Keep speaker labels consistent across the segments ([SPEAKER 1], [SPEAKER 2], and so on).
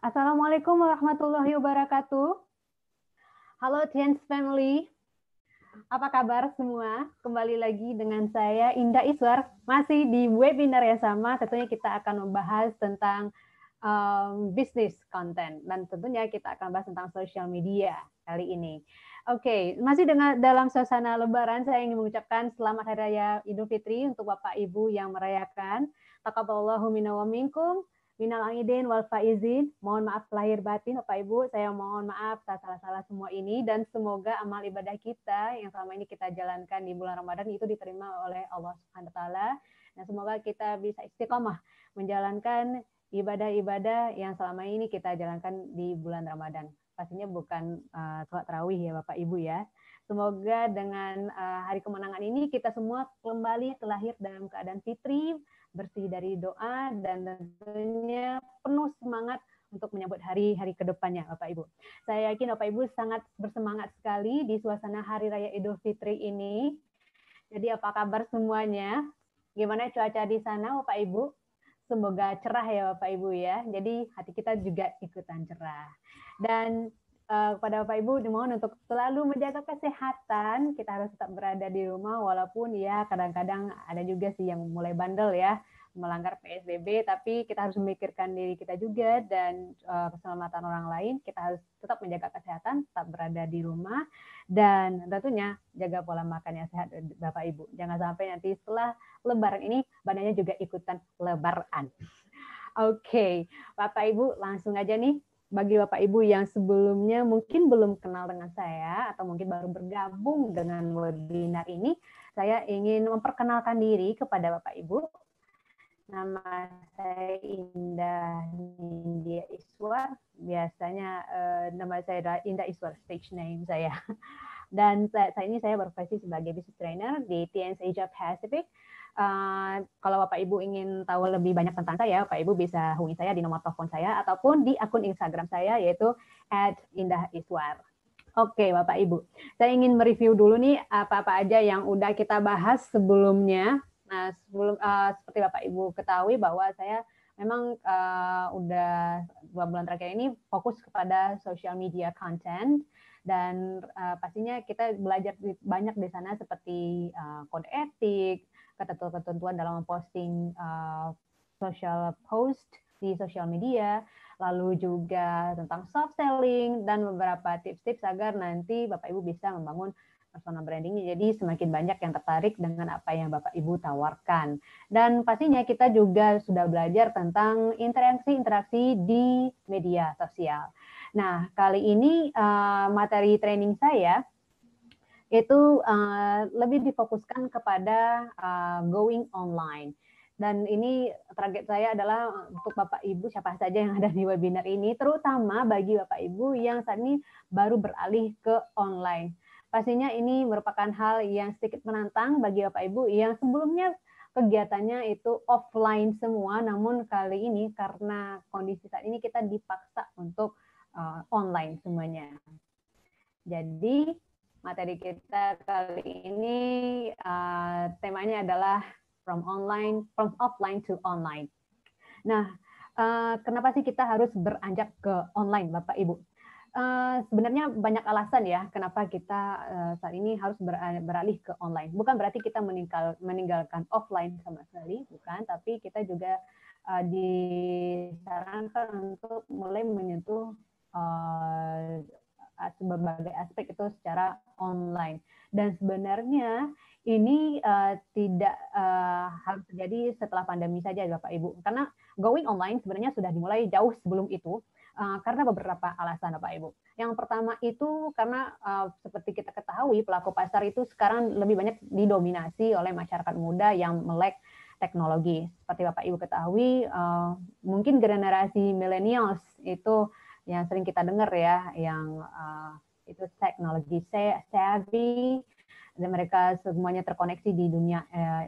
[SPEAKER 1] Assalamualaikum warahmatullahi wabarakatuh. Halo Tiens Family, apa kabar semua? Kembali lagi dengan saya Indah Iswar, masih di webinar yang sama. Tentunya kita akan membahas tentang bisnis konten dan tentunya kita akan bahas tentang social media kali ini. Oke, masih dalam suasana Lebaran, saya ingin mengucapkan Selamat Hari Raya Idul Fitri untuk Bapak Ibu yang merayakan. Taqabbalallahu minna wa minkum. Minal aidin wal faizin. Mohon maaf lahir batin Bapak Ibu. Saya mohon maaf atas salah-salah semua ini dan semoga amal ibadah kita yang selama ini kita jalankan di bulan Ramadan itu diterima oleh Allah Subhanahu wa taala. Dan semoga kita bisa istiqomah menjalankan ibadah-ibadah yang selama ini kita jalankan di bulan Ramadan. Pastinya bukan sholat tarawih ya Bapak Ibu ya. Semoga dengan hari kemenangan ini kita semua kembali terlahir dalam keadaan fitri, bersih dari doa, dan tentunya penuh semangat untuk menyambut hari-hari ke depannya, Bapak Ibu. Saya yakin Bapak Ibu sangat bersemangat sekali di suasana Hari Raya Idul Fitri ini. Jadi apa kabar semuanya? Gimana cuaca di sana, Bapak Ibu? Semoga cerah ya Bapak Ibu ya. Jadi hati kita juga ikutan cerah. Dan kepada Bapak Ibu dimohon untuk selalu menjaga kesehatan. Kita harus tetap berada di rumah walaupun ya kadang-kadang ada juga sih yang mulai bandel ya melanggar PSBB, tapi kita harus memikirkan diri kita juga dan keselamatan orang lain. Kita harus tetap menjaga kesehatan, tetap berada di rumah dan tentunya jaga pola makan yang sehat Bapak Ibu. Jangan sampai nanti setelah Lebaran ini badannya juga ikutan lebaran. Oke, Bapak Ibu langsung aja nih. Bagi Bapak Ibu yang sebelumnya mungkin belum kenal dengan saya atau mungkin baru bergabung dengan webinar ini, saya ingin memperkenalkan diri kepada Bapak Ibu. Nama saya Indah Nindya Iswar, biasanya nama saya adalah Indah Iswar, stage name saya. Dan saat ini saya berprofesi sebagai business trainer di TNS Asia Pacific. Kalau Bapak Ibu ingin tahu lebih banyak tentang saya, Bapak Ibu bisa hubungi saya di nomor telepon saya ataupun di akun Instagram saya yaitu @indahiswar. Oke, Bapak Ibu. Saya ingin mereview dulu nih apa-apa aja yang udah kita bahas sebelumnya. Nah, seperti Bapak Ibu ketahui bahwa saya memang udah 2 bulan terakhir ini fokus kepada social media content dan pastinya kita belajar banyak di sana seperti kode etik, ketentuan-ketentuan dalam memposting social post di social media, lalu juga tentang soft selling dan beberapa tips-tips agar nanti Bapak Ibu bisa membangun personal brandingnya. Jadi semakin banyak yang tertarik dengan apa yang Bapak Ibu tawarkan. Dan pastinya kita juga sudah belajar tentang interaksi-interaksi di media sosial. Nah, kali ini materi training saya itu lebih difokuskan kepada going online. Dan ini target saya adalah untuk Bapak Ibu siapa saja yang ada di webinar ini, terutama bagi Bapak Ibu yang saat ini baru beralih ke online. Pastinya ini merupakan hal yang sedikit menantang bagi Bapak Ibu yang sebelumnya kegiatannya itu offline semua, namun kali ini karena kondisi saat ini kita dipaksa untuk online semuanya. Jadi materi kita kali ini temanya adalah from offline to online. Nah, kenapa sih kita harus beranjak ke online, Bapak Ibu? Sebenarnya banyak alasan ya kenapa kita saat ini harus beralih ke online. Bukan berarti kita meninggalkan offline sama sekali, bukan. Tapi kita juga disarankan untuk mulai menyentuh berbagai aspek itu secara online. Dan sebenarnya ini tidak harus terjadi setelah pandemi saja, Bapak Ibu. Karena going online sebenarnya sudah dimulai jauh sebelum itu. Karena beberapa alasan Bapak Ibu. Yang pertama itu karena seperti kita ketahui pelaku pasar itu sekarang lebih banyak didominasi oleh masyarakat muda yang melek teknologi. Seperti Bapak Ibu ketahui mungkin generasi millennials itu yang sering kita dengar ya, yang itu teknologi savvy, dan mereka semuanya terkoneksi di dunia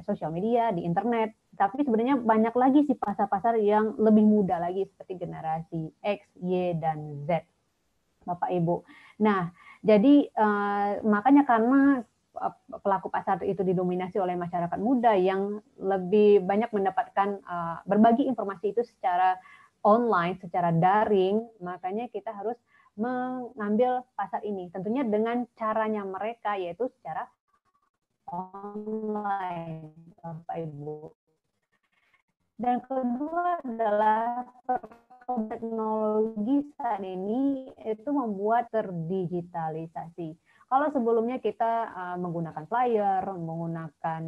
[SPEAKER 1] sosial media, di internet. Tapi sebenarnya banyak lagi sih pasar-pasar yang lebih muda lagi seperti generasi X, Y, dan Z, Bapak Ibu. Nah, jadi makanya karena pelaku pasar itu didominasi oleh masyarakat muda yang lebih banyak mendapatkan berbagi informasi itu secara online, secara daring, makanya kita harus mengambil pasar ini. Tentunya dengan caranya mereka, yaitu secara online, Bapak Ibu. Dan kedua adalah teknologi saat ini itu membuat terdigitalisasi. Kalau sebelumnya kita menggunakan flyer, menggunakan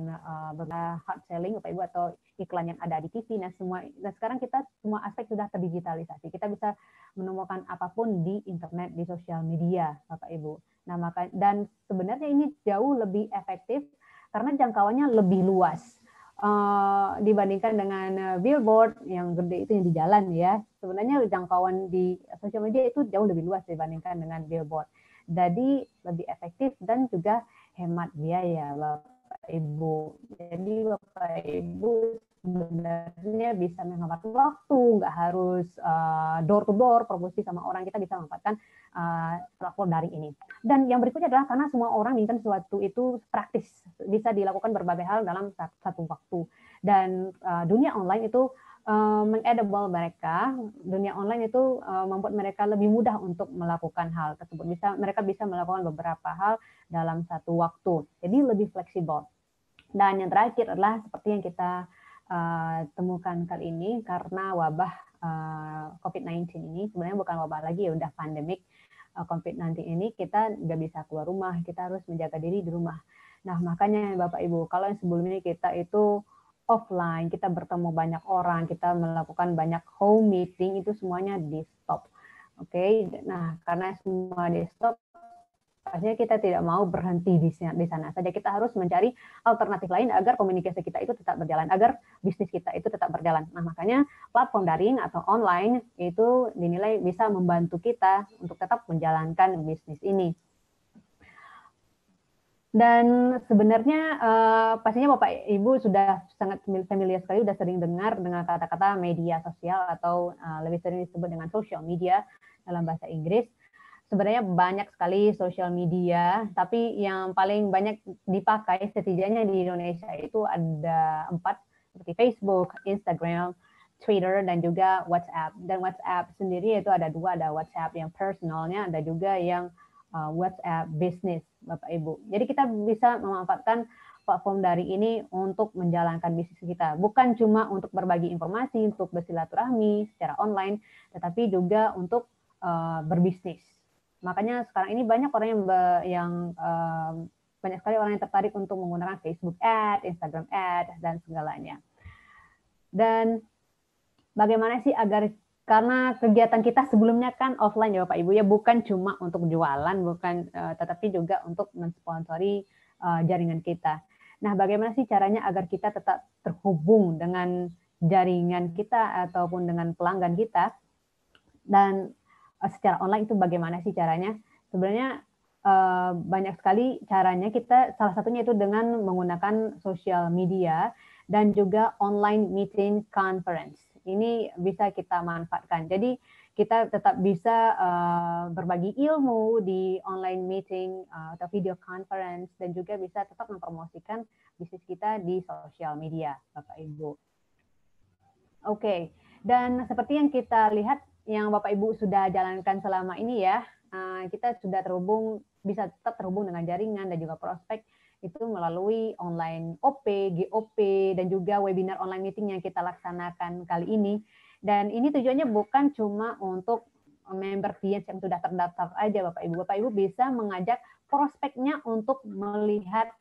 [SPEAKER 1] hard selling, Bapak Ibu, atau iklan yang ada di TV, nah sekarang kita semua aspek sudah terdigitalisasi. Kita bisa menemukan apapun di internet, di sosial media, Bapak Ibu. Nah, dan sebenarnya ini jauh lebih efektif karena jangkauannya lebih luas. Dibandingkan dengan billboard yang gede itu yang di jalan ya, sebenarnya jangkauan di sosial media itu jauh lebih luas dibandingkan dengan billboard. Jadi lebih efektif dan juga hemat biaya, Bapak Ibu. Jadi Bapak Ibu sebenarnya bisa menghemat waktu, nggak harus door to door promosi sama orang, kita bisa memanfaatkan platform daring ini. Dan yang berikutnya adalah karena semua orang menginginkan sesuatu itu praktis, bisa dilakukan berbagai hal dalam satu waktu. Dan dunia online itu mengenable mereka, dunia online itu membuat mereka lebih mudah untuk melakukan hal tersebut. Mereka bisa melakukan beberapa hal dalam satu waktu, jadi lebih fleksibel. Dan yang terakhir adalah seperti yang kita temukan kali ini, karena wabah COVID-19 ini sebenarnya bukan wabah lagi, ya udah pandemik. COVID-19 ini kita nggak bisa keluar rumah, kita harus menjaga diri di rumah. Nah, makanya Bapak Ibu, kalau yang sebelumnya kita itu offline, kita bertemu banyak orang, kita melakukan banyak home meeting, itu semuanya di stop. Oke, nah karena semua di stop, pastinya kita tidak mau berhenti di sana saja. Kita harus mencari alternatif lain agar komunikasi kita itu tetap berjalan, agar bisnis kita itu tetap berjalan. Nah, makanya platform daring atau online itu dinilai bisa membantu kita untuk tetap menjalankan bisnis ini. Dan sebenarnya pastinya Bapak Ibu sudah sangat familiar sekali, sudah sering dengar dengan kata-kata media sosial atau lebih sering disebut dengan social media dalam bahasa Inggris. Sebenarnya banyak sekali social media, tapi yang paling banyak dipakai setidaknya di Indonesia itu ada 4, seperti Facebook, Instagram, Twitter, dan juga WhatsApp. Dan WhatsApp sendiri itu ada 2, ada WhatsApp yang personalnya, ada juga yang WhatsApp business, Bapak Ibu. Jadi kita bisa memanfaatkan platform daring ini untuk menjalankan bisnis kita. Bukan cuma untuk berbagi informasi, untuk bersilaturahmi secara online, tetapi juga untuk berbisnis. Makanya sekarang ini banyak orang yang banyak sekali orang yang tertarik untuk menggunakan Facebook Ad, Instagram Ad, dan segalanya. Dan bagaimana sih agar, karena kegiatan kita sebelumnya kan offline ya Bapak Ibu ya, bukan cuma untuk jualan, bukan tetapi juga untuk mensponsori jaringan kita. Nah, bagaimana sih caranya agar kita tetap terhubung dengan jaringan kita ataupun dengan pelanggan kita, dan secara online itu bagaimana sih caranya? Sebenarnya banyak sekali caranya. Salah satunya itu dengan menggunakan sosial media dan juga online meeting conference. Ini bisa kita manfaatkan. Jadi kita tetap bisa berbagi ilmu di online meeting atau video conference, dan juga bisa tetap mempromosikan bisnis kita di sosial media, Bapak Ibu. Oke, dan seperti yang kita lihat, yang Bapak Ibu sudah jalankan selama ini ya, kita sudah bisa tetap terhubung dengan jaringan dan juga prospek itu melalui online OP, GOP, dan juga webinar online meeting yang kita laksanakan kali ini. Dan ini tujuannya bukan cuma untuk member Tiens yang sudah terdaftar aja Bapak Ibu. Bapak Ibu bisa mengajak prospeknya untuk melihat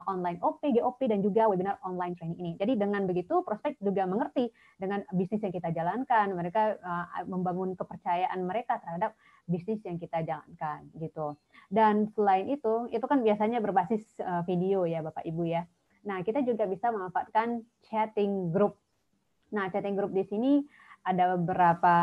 [SPEAKER 1] online OP, GOP, dan juga webinar online training ini. Jadi dengan begitu prospek juga mengerti dengan bisnis yang kita jalankan, mereka membangun kepercayaan mereka terhadap bisnis yang kita jalankan gitu. Dan selain itu kan biasanya berbasis video ya Bapak Ibu ya. Nah, kita juga bisa memanfaatkan chatting group. Nah, chatting group di sini ada beberapa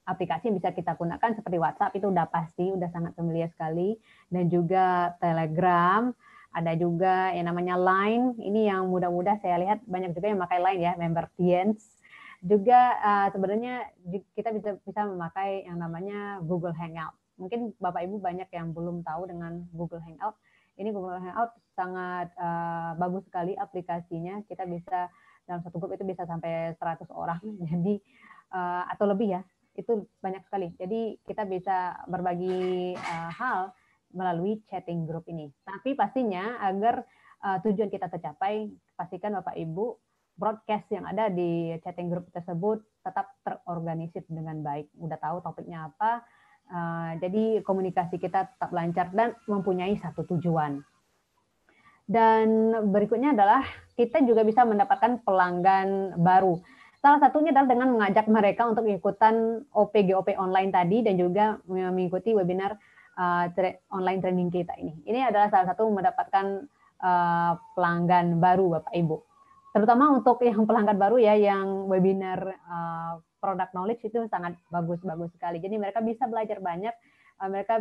[SPEAKER 1] aplikasi yang bisa kita gunakan, seperti WhatsApp itu udah pasti, udah sangat familiar sekali, dan juga Telegram, ada juga yang namanya Line, ini yang mudah-mudah saya lihat banyak juga yang memakai Line ya, member Tiens. Juga sebenarnya kita bisa memakai yang namanya Google Hangout. Mungkin Bapak Ibu banyak yang belum tahu dengan Google Hangout. Ini Google Hangout sangat bagus sekali aplikasinya, kita bisa dalam satu grup itu bisa sampai 100 orang, jadi atau lebih ya, itu banyak sekali. Jadi kita bisa berbagi hal melalui chatting group ini. Tapi pastinya agar tujuan kita tercapai, pastikan Bapak Ibu broadcast yang ada di chatting group tersebut tetap terorganisir dengan baik. Udah tahu topiknya apa, jadi komunikasi kita tetap lancar dan mempunyai satu tujuan. Dan berikutnya adalah kita juga bisa mendapatkan pelanggan baru. Salah satunya adalah dengan mengajak mereka untuk ikutan OPGOP online tadi dan juga mengikuti webinar online training kita ini. Ini adalah salah satu mendapatkan pelanggan baru Bapak Ibu. Terutama untuk yang pelanggan baru ya, yang webinar product knowledge itu sangat bagus sekali. Jadi mereka bisa belajar banyak, mereka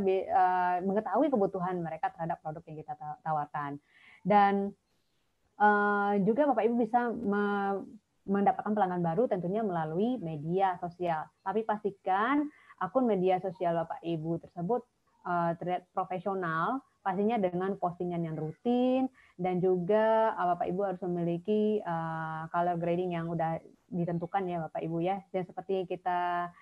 [SPEAKER 1] mengetahui kebutuhan mereka terhadap produk yang kita tawarkan. Dan juga Bapak Ibu bisa mendapatkan pelanggan baru tentunya melalui media sosial. Tapi pastikan akun media sosial Bapak Ibu tersebut terlihat profesional, pastinya dengan postingan yang rutin, dan juga Bapak Ibu harus memiliki color grading yang udah ditentukan ya Bapak Ibu ya. Dan seperti kita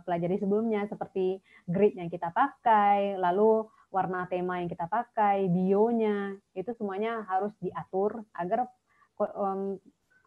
[SPEAKER 1] pelajari sebelumnya, seperti grid yang kita pakai, lalu warna tema yang kita pakai, bionya, itu semuanya harus diatur agar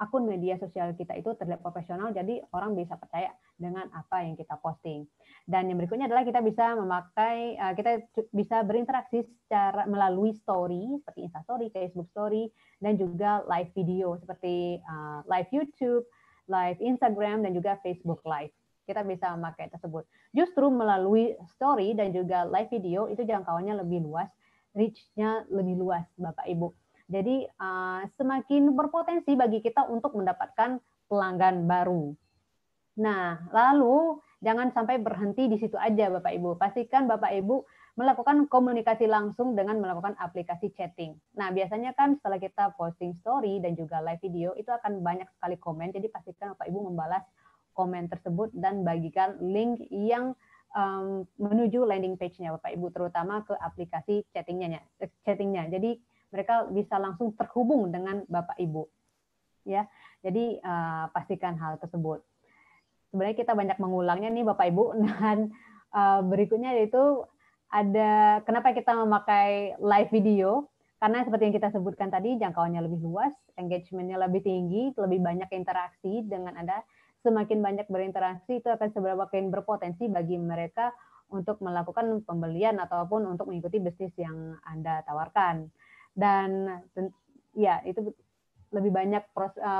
[SPEAKER 1] akun media sosial kita itu terlihat profesional, jadi orang bisa percaya dengan apa yang kita posting. Dan yang berikutnya adalah kita bisa memakai, kita bisa berinteraksi secara melalui story, seperti Instastory, Facebook Story, dan juga live video seperti live YouTube, live Instagram, dan juga Facebook Live. Kita bisa memakai tersebut. Justru melalui story dan juga live video itu jangkauannya lebih luas, reach-nya lebih luas, Bapak Ibu. Jadi semakin berpotensi bagi kita untuk mendapatkan pelanggan baru. Nah, lalu jangan sampai berhenti di situ aja Bapak Ibu. Pastikan Bapak Ibu melakukan komunikasi langsung dengan melakukan aplikasi chatting. Nah, biasanya kan setelah kita posting story dan juga live video, itu akan banyak sekali komen. Jadi pastikan Bapak Ibu membalas komen tersebut dan bagikan link yang menuju landing page-nya Bapak Ibu, terutama ke aplikasi chattingnya. Jadi mereka bisa langsung terhubung dengan Bapak Ibu. Ya, jadi pastikan hal tersebut. Sebenarnya kita banyak mengulangnya nih Bapak Ibu. Dan berikutnya yaitu ada kenapa kita memakai live video, karena seperti yang kita sebutkan tadi, jangkauannya lebih luas, engagement-nya lebih tinggi, lebih banyak interaksi. Dengan ada semakin banyak berinteraksi, itu akan semakin berpotensi bagi mereka untuk melakukan pembelian ataupun untuk mengikuti bisnis yang Anda tawarkan. Dan ya, itu lebih banyak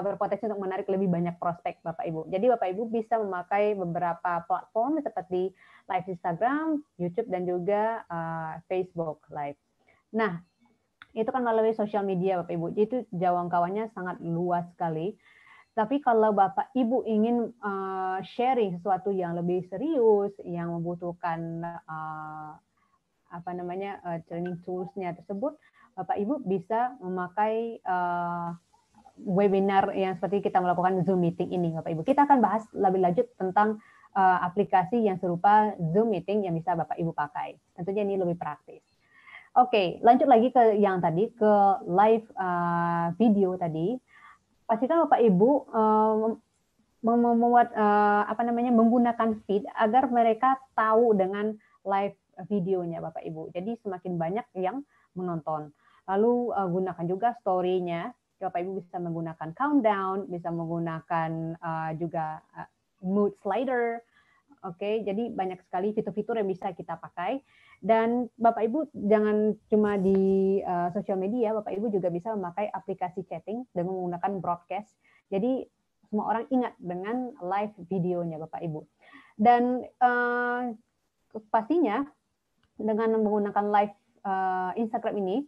[SPEAKER 1] berpotensi untuk menarik lebih banyak prospek Bapak Ibu. Jadi Bapak Ibu bisa memakai beberapa platform seperti live Instagram, YouTube, dan juga Facebook Live. Nah, itu kan melalui sosial media Bapak Ibu. Itu jangkauannya sangat luas sekali. Tapi kalau Bapak Ibu ingin sharing sesuatu yang lebih serius, yang membutuhkan training tools-nya tersebut, Bapak Ibu bisa memakai webinar yang seperti kita melakukan Zoom meeting ini, Bapak Ibu. Kita akan bahas lebih lanjut tentang aplikasi yang serupa Zoom meeting yang bisa Bapak Ibu pakai. Tentunya ini lebih praktis. Oke, lanjut lagi ke yang tadi, ke live video tadi. Pastikan Bapak Ibu membuat menggunakan feed agar mereka tahu dengan live videonya Bapak Ibu. Jadi semakin banyak yang menonton. Lalu gunakan juga story-nya. Bapak Ibu bisa menggunakan countdown, bisa menggunakan juga mood slider. Oke, jadi banyak sekali fitur-fitur yang bisa kita pakai. Dan Bapak Ibu jangan cuma di sosial media, Bapak Ibu juga bisa memakai aplikasi chatting dengan menggunakan broadcast. Jadi semua orang ingat dengan live videonya Bapak Ibu. Dan pastinya dengan menggunakan live Instagram ini,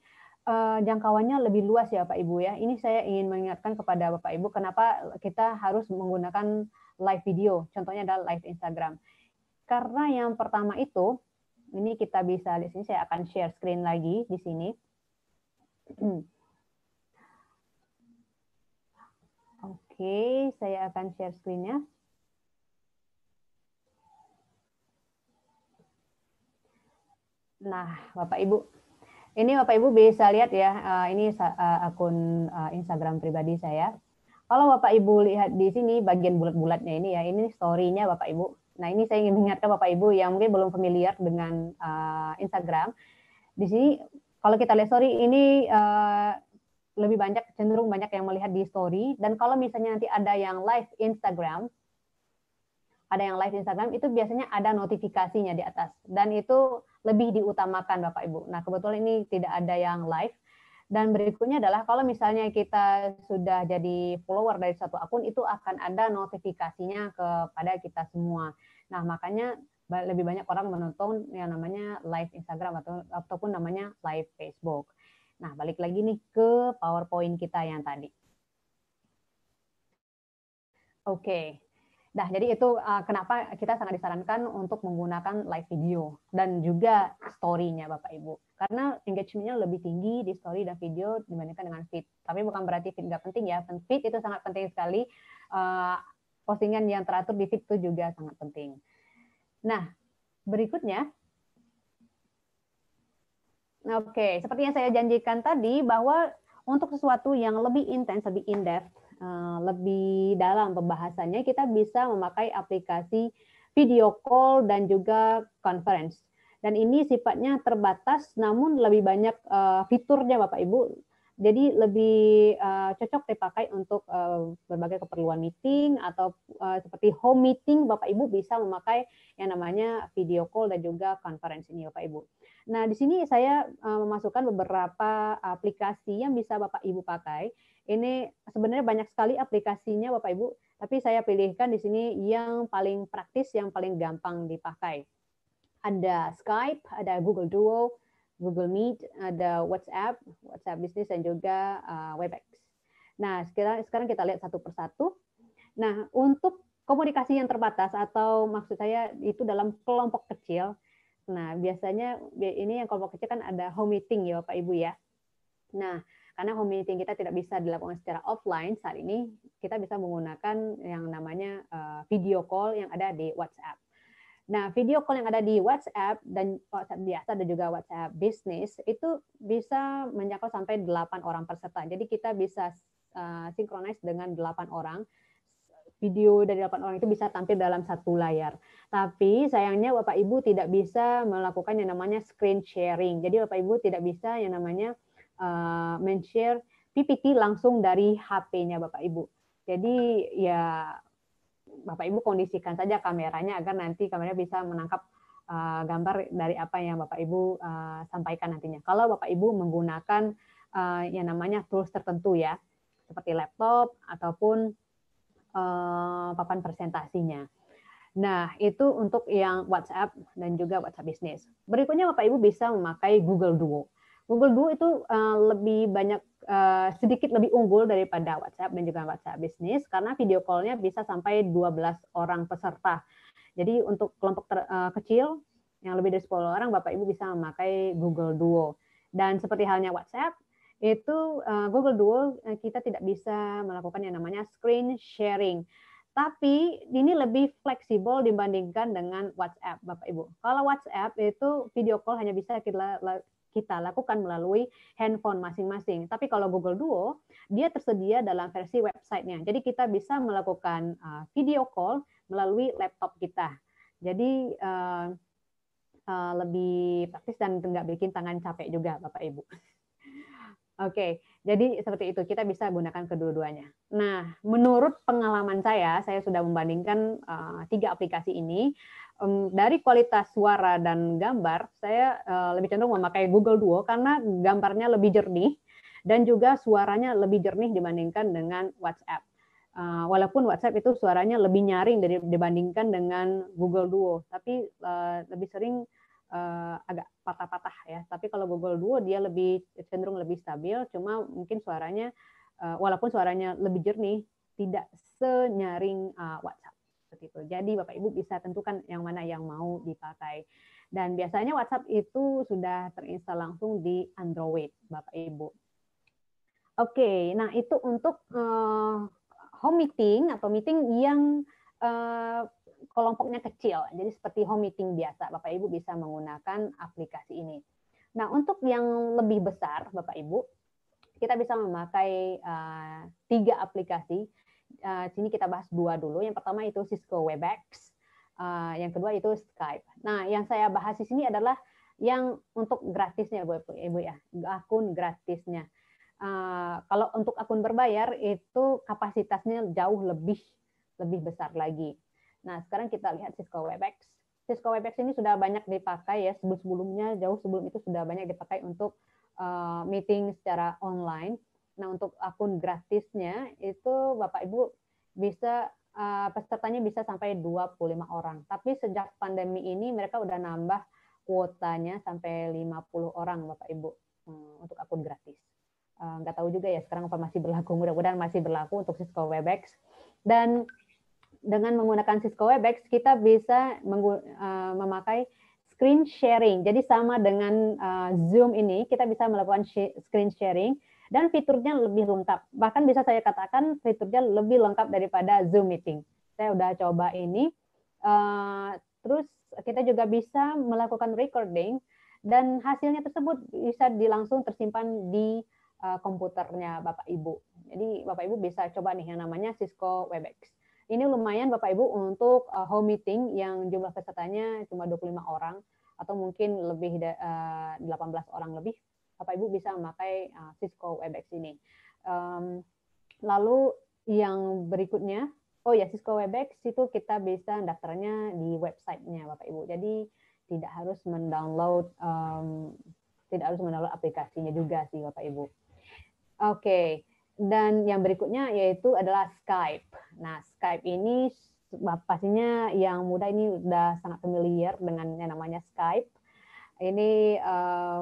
[SPEAKER 1] jangkauannya lebih luas ya Bapak Ibu ya. Ini saya ingin mengingatkan kepada Bapak Ibu kenapa kita harus menggunakan live video. Contohnya adalah live Instagram. Karena yang pertama itu, ini kita bisa di sini, saya akan share screen lagi di sini. Oke, saya akan share screen-nya. Nah, Bapak Ibu, ini Bapak Ibu bisa lihat ya, ini akun Instagram pribadi saya. Kalau Bapak Ibu lihat di sini bagian bulat-bulatnya ini ya, ini story-nya Bapak Ibu. Nah, ini saya ingin mengingatkan Bapak Ibu yang mungkin belum familiar dengan Instagram. Di sini kalau kita lihat story ini lebih banyak, cenderung banyak yang melihat di story. Dan kalau misalnya nanti ada yang live Instagram itu biasanya ada notifikasinya di atas. Dan itu lebih diutamakan Bapak Ibu. Nah, kebetulan ini tidak ada yang live. Dan berikutnya adalah kalau misalnya kita sudah jadi follower dari satu akun, itu akan ada notifikasinya kepada kita semua. Nah, makanya lebih banyak orang menonton yang namanya live Instagram ataupun namanya live Facebook. Nah, balik lagi nih ke PowerPoint kita yang tadi. Oke. Nah, jadi itu kenapa kita sangat disarankan untuk menggunakan live video dan juga story-nya Bapak Ibu. Karena engagement-nya lebih tinggi di story dan video dibandingkan dengan feed. Tapi bukan berarti feed nggak penting ya. Feed itu sangat penting sekali. Postingan yang teratur di feed itu juga sangat penting. Nah, berikutnya. Oke, seperti yang saya janjikan tadi bahwa untuk sesuatu yang lebih intens, lebih in-depth, lebih dalam pembahasannya, kita bisa memakai aplikasi video call dan juga conference. Dan ini sifatnya terbatas, namun lebih banyak fiturnya Bapak Ibu. Jadi lebih cocok dipakai untuk berbagai keperluan meeting atau seperti home meeting, Bapak Ibu bisa memakai yang namanya video call dan juga conference ini Bapak Ibu. Nah, di sini saya memasukkan beberapa aplikasi yang bisa Bapak Ibu pakai. Ini sebenarnya banyak sekali aplikasinya Bapak Ibu, tapi saya pilihkan di sini yang paling praktis, yang paling gampang dipakai. Ada Skype, ada Google Duo, Google Meet, ada WhatsApp Business, dan juga Webex. Nah, sekarang kita lihat satu persatu. Nah, untuk komunikasi yang terbatas atau maksud saya itu dalam kelompok kecil, nah biasanya ini yang kelompok kecil kan ada home meeting ya Bapak Ibu ya. Nah, karena home meeting kita tidak bisa dilakukan secara offline saat ini, kita bisa menggunakan yang namanya video call yang ada di WhatsApp. Nah, video call yang ada di WhatsApp dan WhatsApp biasa dan juga WhatsApp Business itu bisa menjangkau sampai 8 orang peserta. Jadi kita bisa synchronize dengan 8 orang. Video dari 8 orang itu bisa tampil dalam satu layar. Tapi sayangnya Bapak Ibu tidak bisa melakukan yang namanya screen sharing. Jadi Bapak Ibu tidak bisa yang namanya men-share PPT langsung dari HP-nya Bapak Ibu. Jadi ya Bapak Ibu kondisikan saja kameranya agar nanti kameranya bisa menangkap gambar dari apa yang Bapak Ibu sampaikan nantinya. Kalau Bapak Ibu menggunakan yang namanya tools tertentu ya, seperti laptop ataupun papan presentasinya. Nah, itu untuk yang WhatsApp dan juga WhatsApp Business. Berikutnya Bapak Ibu bisa memakai Google Duo. Google Duo itu lebih banyak sedikit lebih unggul daripada WhatsApp dan juga WhatsApp Business karena video call-nya bisa sampai 12 orang peserta. Jadi untuk kelompok kecil yang lebih dari 10 orang Bapak Ibu bisa memakai Google Duo. Dan seperti halnya WhatsApp, itu Google Duo kita tidak bisa melakukan yang namanya screen sharing. Tapi ini lebih fleksibel dibandingkan dengan WhatsApp, Bapak Ibu. Kalau WhatsApp itu video call hanya bisa kita lakukan melalui handphone masing-masing. Tapi kalau Google Duo, dia tersedia dalam versi websitenya. Jadi kita bisa melakukan video call melalui laptop kita. Jadi lebih praktis dan nggak bikin tangan capek juga, Bapak Ibu. Oke, jadi seperti itu kita bisa gunakan kedua-duanya. Nah, menurut pengalaman saya sudah membandingkan 3 aplikasi ini. Dari kualitas suara dan gambar, saya lebih cenderung memakai Google Duo karena gambarnya lebih jernih dan juga suaranya lebih jernih dibandingkan dengan WhatsApp. Walaupun WhatsApp itu suaranya lebih nyaring dibandingkan dengan Google Duo, tapi lebih sering agak patah-patah ya. Tapi kalau Google Duo dia lebih cenderung lebih stabil, cuma mungkin suaranya walaupun suaranya lebih jernih, tidak senyaring WhatsApp seperti itu. Jadi Bapak Ibu bisa tentukan yang mana yang mau dipakai. Dan biasanya WhatsApp itu sudah terinstal langsung di Android, Bapak Ibu. Oke, nah itu untuk home meeting atau meeting yang kelompoknya kecil, jadi seperti home meeting biasa, Bapak Ibu bisa menggunakan aplikasi ini. Nah, untuk yang lebih besar, Bapak Ibu, kita bisa memakai 3 aplikasi. Sini kita bahas 2 dulu. Yang pertama itu Cisco Webex, yang kedua itu Skype. Nah, yang saya bahas di sini adalah yang untuk gratisnya, Ibu ya, akun gratisnya. Kalau untuk akun berbayar itu kapasitasnya jauh lebih besar lagi. Nah, sekarang kita lihat Cisco Webex. Cisco Webex ini sudah banyak dipakai ya, sebelumnya jauh sebelum itu sudah banyak dipakai untuk meeting secara online. Nah, untuk akun gratisnya itu Bapak Ibu bisa pesertanya bisa sampai 25 orang. Tapi sejak pandemi ini mereka udah nambah kuotanya sampai 50 orang Bapak Ibu untuk akun gratis. Nggak tahu juga ya sekarang apa masih berlaku, mudah-mudahan masih berlaku untuk Cisco Webex. Dan dengan menggunakan Cisco Webex kita bisa memakai screen sharing. Jadi sama dengan Zoom ini kita bisa melakukan screen sharing dan fiturnya lebih lengkap. Bahkan bisa saya katakan fiturnya lebih lengkap daripada Zoom meeting. Saya udah coba ini. Terus kita juga bisa melakukan recording dan hasilnya tersebut bisa langsung tersimpan di komputernya Bapak Ibu. Jadi Bapak Ibu bisa coba nih yang namanya Cisco Webex. Ini lumayan Bapak Ibu untuk home meeting yang jumlah pesertanya cuma 25 orang atau mungkin lebih 18 orang lebih. Bapak Ibu bisa memakai Cisco Webex ini. Lalu yang berikutnya, Cisco Webex itu kita bisa daftarnya di websitenya Bapak Ibu. Jadi tidak harus mendownload aplikasinya juga sih Bapak Ibu. Oke. Dan yang berikutnya yaitu adalah Skype. Nah, Skype ini pastinya yang muda ini sudah sangat familiar dengan yang namanya Skype. Ini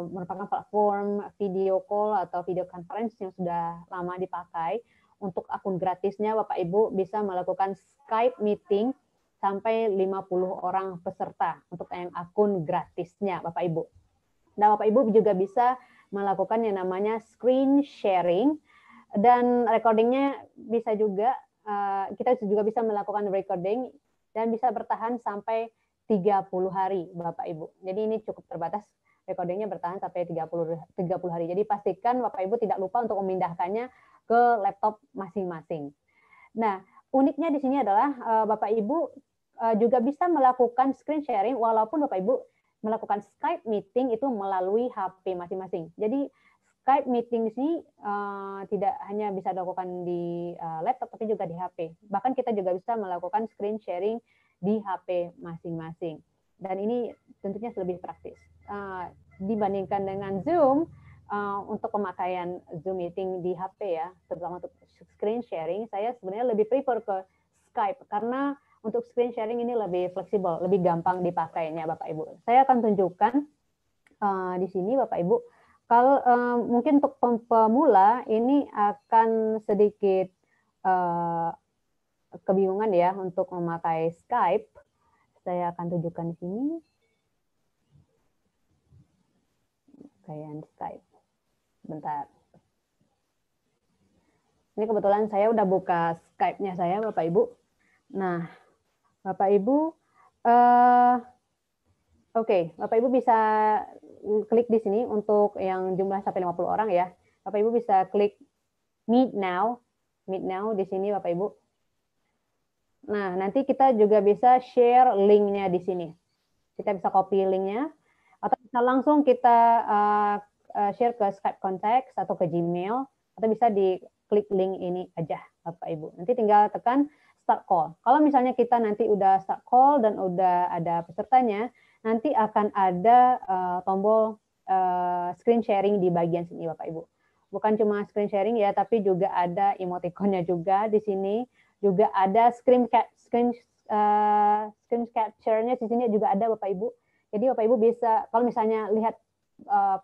[SPEAKER 1] merupakan platform video call atau video conference yang sudah lama dipakai. Untuk akun gratisnya Bapak Ibu bisa melakukan Skype meeting sampai 50 orang peserta untuk yang akun gratisnya Bapak Ibu. Nah, Bapak Ibu juga bisa melakukan yang namanya screen sharing dan recordingnya bisa juga, kita juga bisa melakukan recording dan bisa bertahan sampai 30 hari Bapak Ibu. Jadi ini cukup terbatas, recordingnya bertahan sampai 30 hari. Jadi pastikan Bapak Ibu tidak lupa untuk memindahkannya ke laptop masing-masing. Nah, uniknya di sini adalah Bapak Ibu juga bisa melakukan screen sharing walaupun Bapak Ibu melakukan Skype meeting itu melalui HP masing-masing. Jadi Skype meeting ini tidak hanya bisa dilakukan di laptop, tapi juga di HP. Bahkan kita juga bisa melakukan screen sharing di HP masing-masing. Dan ini tentunya lebih praktis. Dibandingkan dengan Zoom, untuk pemakaian Zoom meeting di HP ya, terutama untuk screen sharing, saya sebenarnya lebih prefer ke Skype. Karena untuk screen sharing ini lebih fleksibel, lebih gampang dipakainya Bapak Ibu. Saya akan tunjukkan di sini Bapak Ibu. Kalau mungkin untuk pemula ini akan sedikit kebingungan ya untuk memakai Skype. Saya akan tunjukkan di sini. Kayak Skype. Bentar. Ini kebetulan saya udah buka Skype-nya saya Bapak Ibu. Nah, Bapak Ibu, Bapak Ibu bisa klik di sini untuk yang jumlah sampai 50 orang ya. Bapak Ibu bisa klik Meet Now di sini Bapak Ibu. Nah, nanti kita juga bisa share link-nya di sini. Kita bisa copy link-nya atau bisa langsung kita share ke Skype Contacts atau ke Gmail atau bisa diklik link ini aja Bapak Ibu. Nanti tinggal tekan start call. Kalau misalnya kita nanti udah start call dan udah ada pesertanya, nanti akan ada tombol screen sharing di bagian sini Bapak Ibu. Bukan cuma screen sharing ya, tapi juga ada emoticonnya juga di sini. Juga ada screen capture-nya di sini juga ada Bapak Ibu. Jadi Bapak Ibu bisa kalau misalnya lihat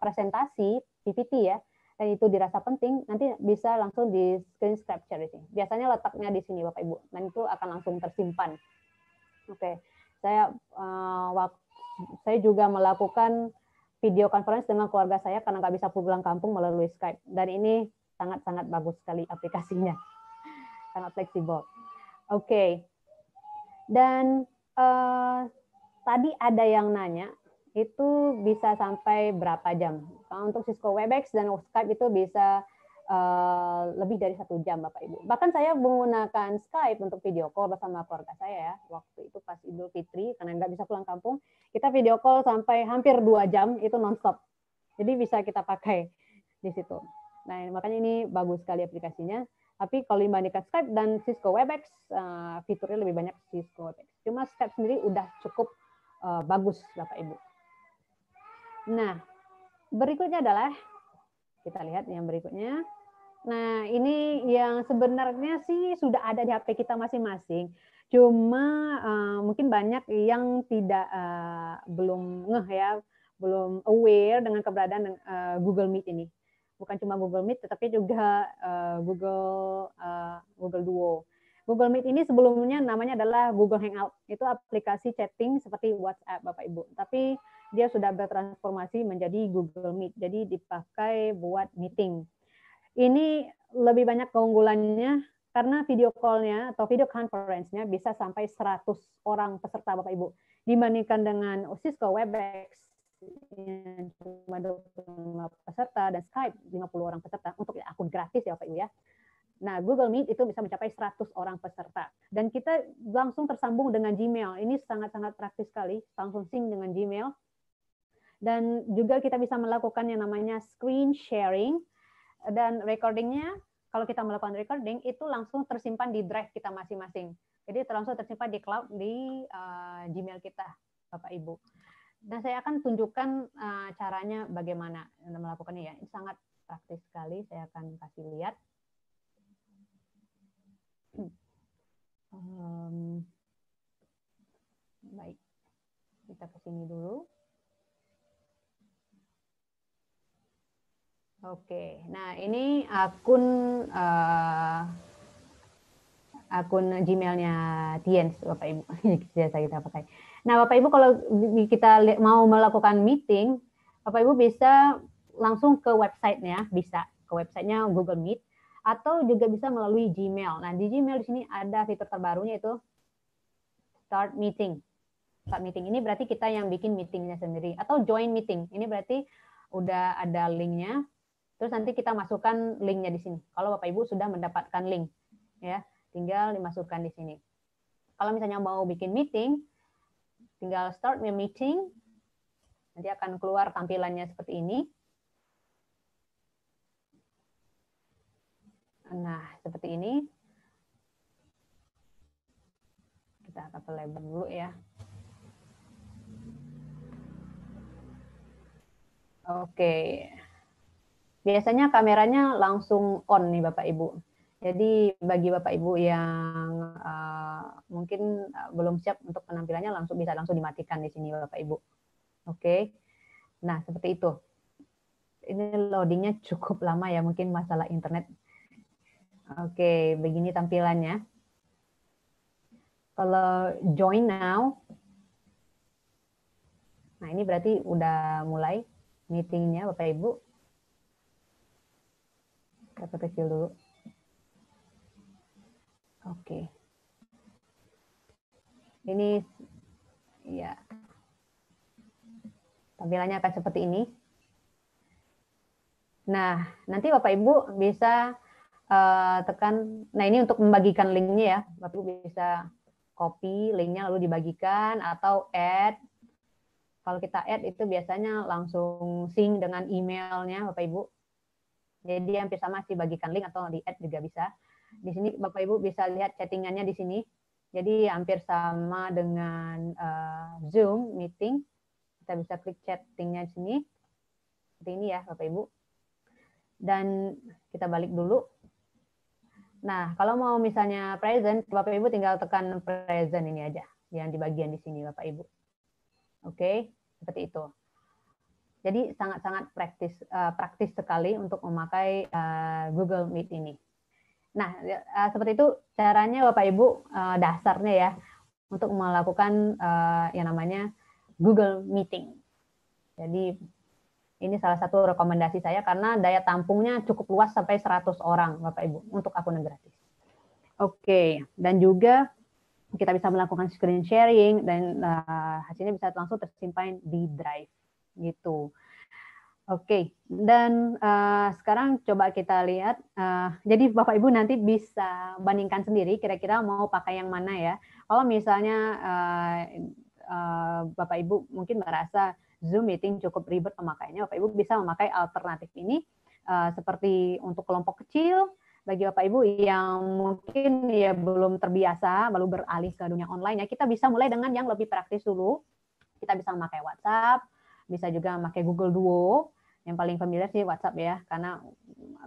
[SPEAKER 1] presentasi PPT ya, dan itu dirasa penting, nanti bisa langsung di screen capture di sini. Biasanya letaknya di sini Bapak Ibu, dan itu akan langsung tersimpan. Oke, saya juga melakukan video conference dengan keluarga saya karena nggak bisa pulang kampung melalui Skype. Dan ini sangat-sangat bagus sekali aplikasinya. Sangat fleksibel. Oke. Dan tadi ada yang nanya, itu bisa sampai berapa jam? Untuk Cisco Webex dan Skype itu bisa lebih dari 1 jam Bapak Ibu. Bahkan saya menggunakan Skype untuk video call bersama keluarga saya ya. Waktu itu pas Idul Fitri, karena nggak bisa pulang kampung, kita video call sampai hampir 2 jam itu nonstop. Jadi bisa kita pakai di situ. Nah, makanya ini bagus sekali aplikasinya. Tapi kalau dibandingkan Skype dan Cisco Webex, fiturnya lebih banyak Cisco Webex. Cuma Skype sendiri udah cukup bagus Bapak Ibu. Nah, berikutnya adalah kita lihat yang berikutnya. Nah, ini yang sebenarnya sih sudah ada di HP kita masing-masing. Cuma mungkin banyak yang tidak belum ngeh ya, belum aware dengan keberadaan Google Meet ini. Bukan cuma Google Meet, tetapi juga Google Duo. Google Meet ini sebelumnya namanya adalah Google Hangout. Itu aplikasi chatting seperti WhatsApp, Bapak Ibu. Tapi dia sudah bertransformasi menjadi Google Meet. Jadi dipakai buat meeting. Ini lebih banyak keunggulannya karena video call-nya atau video conference-nya bisa sampai 100 orang peserta Bapak Ibu. Dibandingkan dengan Cisco Webex yang cuma 25 peserta dan Skype 50 orang peserta untuk akun gratis ya Bapak Ibu ya. Nah, Google Meet itu bisa mencapai 100 orang peserta. Dan kita langsung tersambung dengan Gmail. Ini sangat-sangat praktis sekali, langsung sync dengan Gmail. Dan juga kita bisa melakukan yang namanya screen sharing. Dan recordingnya, kalau kita melakukan recording, itu langsung tersimpan di drive kita masing-masing. Jadi langsung tersimpan di cloud, di Gmail kita, Bapak Ibu. Nah, saya akan tunjukkan caranya bagaimana melakukannya ya. Ini sangat praktis sekali, saya akan kasih lihat. Baik, kita ke sini dulu. Oke, nah ini akun Gmail-nya Tiens, Bapak Ibu. Biasa kita pakai. Nah, Bapak Ibu kalau kita mau melakukan meeting, Bapak Ibu bisa langsung ke website-nya, bisa ke website-nya Google Meet, atau juga bisa melalui Gmail. Nah, di Gmail di sini ada fitur terbarunya itu Start Meeting. Start Meeting ini berarti kita yang bikin meetingnya sendiri, atau Join Meeting. Ini berarti udah ada link-nya. Terus nanti kita masukkan linknya di sini. Kalau Bapak Ibu sudah mendapatkan link, ya, tinggal dimasukkan di sini. Kalau misalnya mau bikin meeting, tinggal start my meeting. Nanti akan keluar tampilannya seperti ini. Nah, seperti ini. Kita akan perlebar dulu ya. Oke. Biasanya kameranya langsung on nih Bapak Ibu. Jadi bagi Bapak Ibu yang mungkin belum siap untuk penampilannya bisa langsung dimatikan di sini Bapak Ibu. Oke. Nah, seperti itu. Ini loadingnya cukup lama ya, mungkin masalah internet. Oke, begini tampilannya. Kalau join now. Nah, ini berarti udah mulai meetingnya Bapak Ibu. Kita kecil dulu. Oke. Ini ya. Tampilannya akan seperti ini. Nah, nanti Bapak Ibu bisa tekan. Nah, ini untuk membagikan linknya ya. Bapak Ibu bisa copy linknya lalu dibagikan atau add. Kalau kita add itu biasanya langsung sync dengan emailnya Bapak Ibu. Jadi hampir sama sih bagikan link atau di add juga bisa. Di sini Bapak Ibu bisa lihat chattingannya di sini. Jadi hampir sama dengan Zoom meeting. Kita bisa klik chattingnya di sini. Seperti ini ya Bapak Ibu. Dan kita balik dulu. Nah, kalau mau misalnya present, Bapak Ibu tinggal tekan present ini aja. Yang di bagian di sini Bapak Ibu. Oke, seperti itu. Jadi sangat-sangat praktis sekali untuk memakai Google Meet ini. Nah, seperti itu caranya Bapak Ibu dasarnya ya untuk melakukan yang namanya Google Meeting. Jadi ini salah satu rekomendasi saya karena daya tampungnya cukup luas sampai 100 orang Bapak Ibu untuk akun gratis. Oke, dan juga kita bisa melakukan screen sharing dan hasilnya bisa langsung tersimpan di Drive gitu. Oke, dan sekarang coba kita lihat. Jadi Bapak Ibu nanti bisa bandingkan sendiri kira-kira mau pakai yang mana ya. Kalau misalnya Bapak Ibu mungkin merasa Zoom meeting cukup ribet pemakaiannya, Bapak Ibu bisa memakai alternatif ini seperti untuk kelompok kecil. Bagi Bapak Ibu yang mungkin ya belum terbiasa, baru beralih ke dunia online ya, kita bisa mulai dengan yang lebih praktis dulu. Kita bisa memakai WhatsApp, bisa juga memakai Google Duo. Yang paling familiar sih WhatsApp ya, karena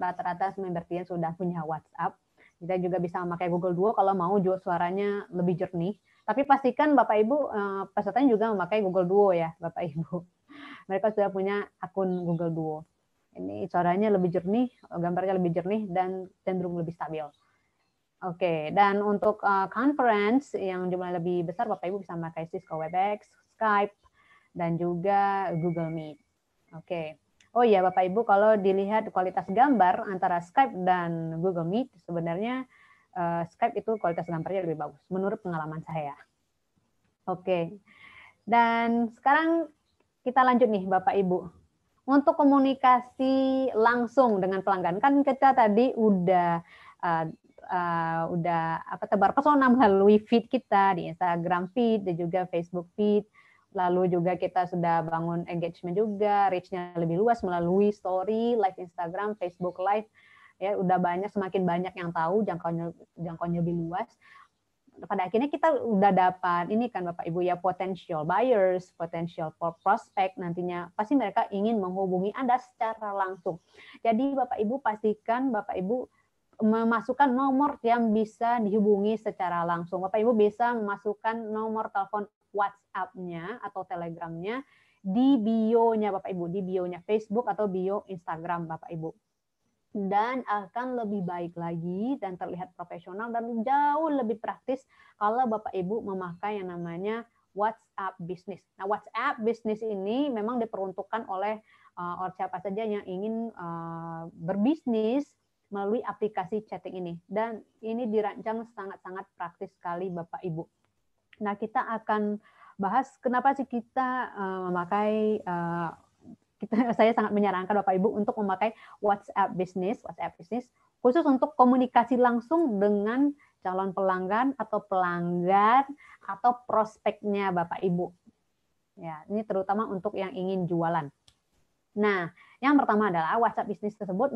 [SPEAKER 1] rata-rata member klien sudah punya WhatsApp. Kita juga bisa memakai Google Duo kalau mau juga suaranya lebih jernih. Tapi pastikan Bapak Ibu pesertanya juga memakai Google Duo ya, Bapak Ibu. Mereka sudah punya akun Google Duo. Ini suaranya lebih jernih, gambarnya lebih jernih, dan cenderung lebih stabil. Oke, dan untuk conference yang jumlahnya lebih besar, Bapak Ibu bisa memakai Cisco Webex, Skype, dan juga Google Meet. Oke. Oh iya, Bapak Ibu, kalau dilihat kualitas gambar antara Skype dan Google Meet, sebenarnya Skype itu kualitas gambarnya lebih bagus, menurut pengalaman saya. Oke. Dan sekarang kita lanjut nih, Bapak Ibu. Untuk komunikasi langsung dengan pelanggan, kan kita tadi udah tebar pesona melalui feed kita di Instagram feed dan juga Facebook feed. Lalu juga kita sudah bangun engagement juga, reach-nya lebih luas melalui story, live Instagram, Facebook live. Ya, udah semakin banyak yang tahu, jangkauannya lebih luas. Pada akhirnya kita udah dapat ini kan Bapak Ibu ya, potential buyers, potential prospect, nantinya pasti mereka ingin menghubungi Anda secara langsung. Jadi Bapak Ibu pastikan Bapak Ibu memasukkan nomor yang bisa dihubungi secara langsung. Bapak Ibu bisa memasukkan nomor telepon WhatsApp-nya atau Telegram-nya di bio-nya Bapak Ibu, di bio-nya Facebook atau bio Instagram Bapak Ibu. Dan akan lebih baik lagi dan terlihat profesional dan jauh lebih praktis kalau Bapak Ibu memakai yang namanya WhatsApp Business. Nah, WhatsApp Business ini memang diperuntukkan oleh siapa saja yang ingin berbisnis melalui aplikasi chatting ini. Dan ini dirancang sangat-sangat praktis sekali Bapak Ibu. Nah, kita akan bahas kenapa sih kita memakai saya sangat menyarankan Bapak Ibu untuk memakai WhatsApp Business khusus untuk komunikasi langsung dengan calon pelanggan atau pelanggan atau prospeknya Bapak Ibu. Ya, ini terutama untuk yang ingin jualan. Nah, yang pertama adalah WhatsApp Business tersebut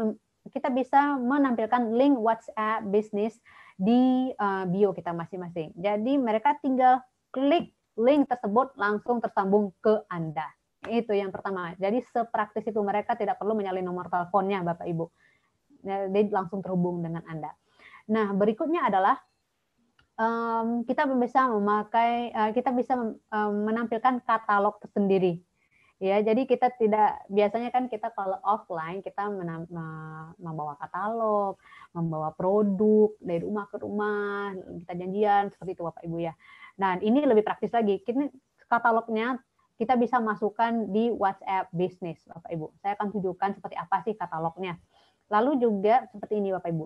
[SPEAKER 1] kita bisa menampilkan link WhatsApp Business di bio kita masing-masing. Jadi mereka tinggal klik link tersebut langsung tersambung ke Anda. Itu yang pertama. Jadi sepraktis itu, mereka tidak perlu menyalin nomor teleponnya Bapak Ibu. Dia langsung terhubung dengan Anda. Nah, berikutnya adalah kita bisa menampilkan katalog tersendiri. Ya, jadi kita biasanya kan kita kalau offline kita membawa katalog, membawa produk dari rumah ke rumah, kita janjian seperti itu Bapak Ibu ya. Nah, ini lebih praktis lagi. Katalognya kita bisa masukkan di WhatsApp Business, Bapak Ibu. Saya akan tunjukkan seperti apa sih katalognya. Lalu juga seperti ini, Bapak Ibu.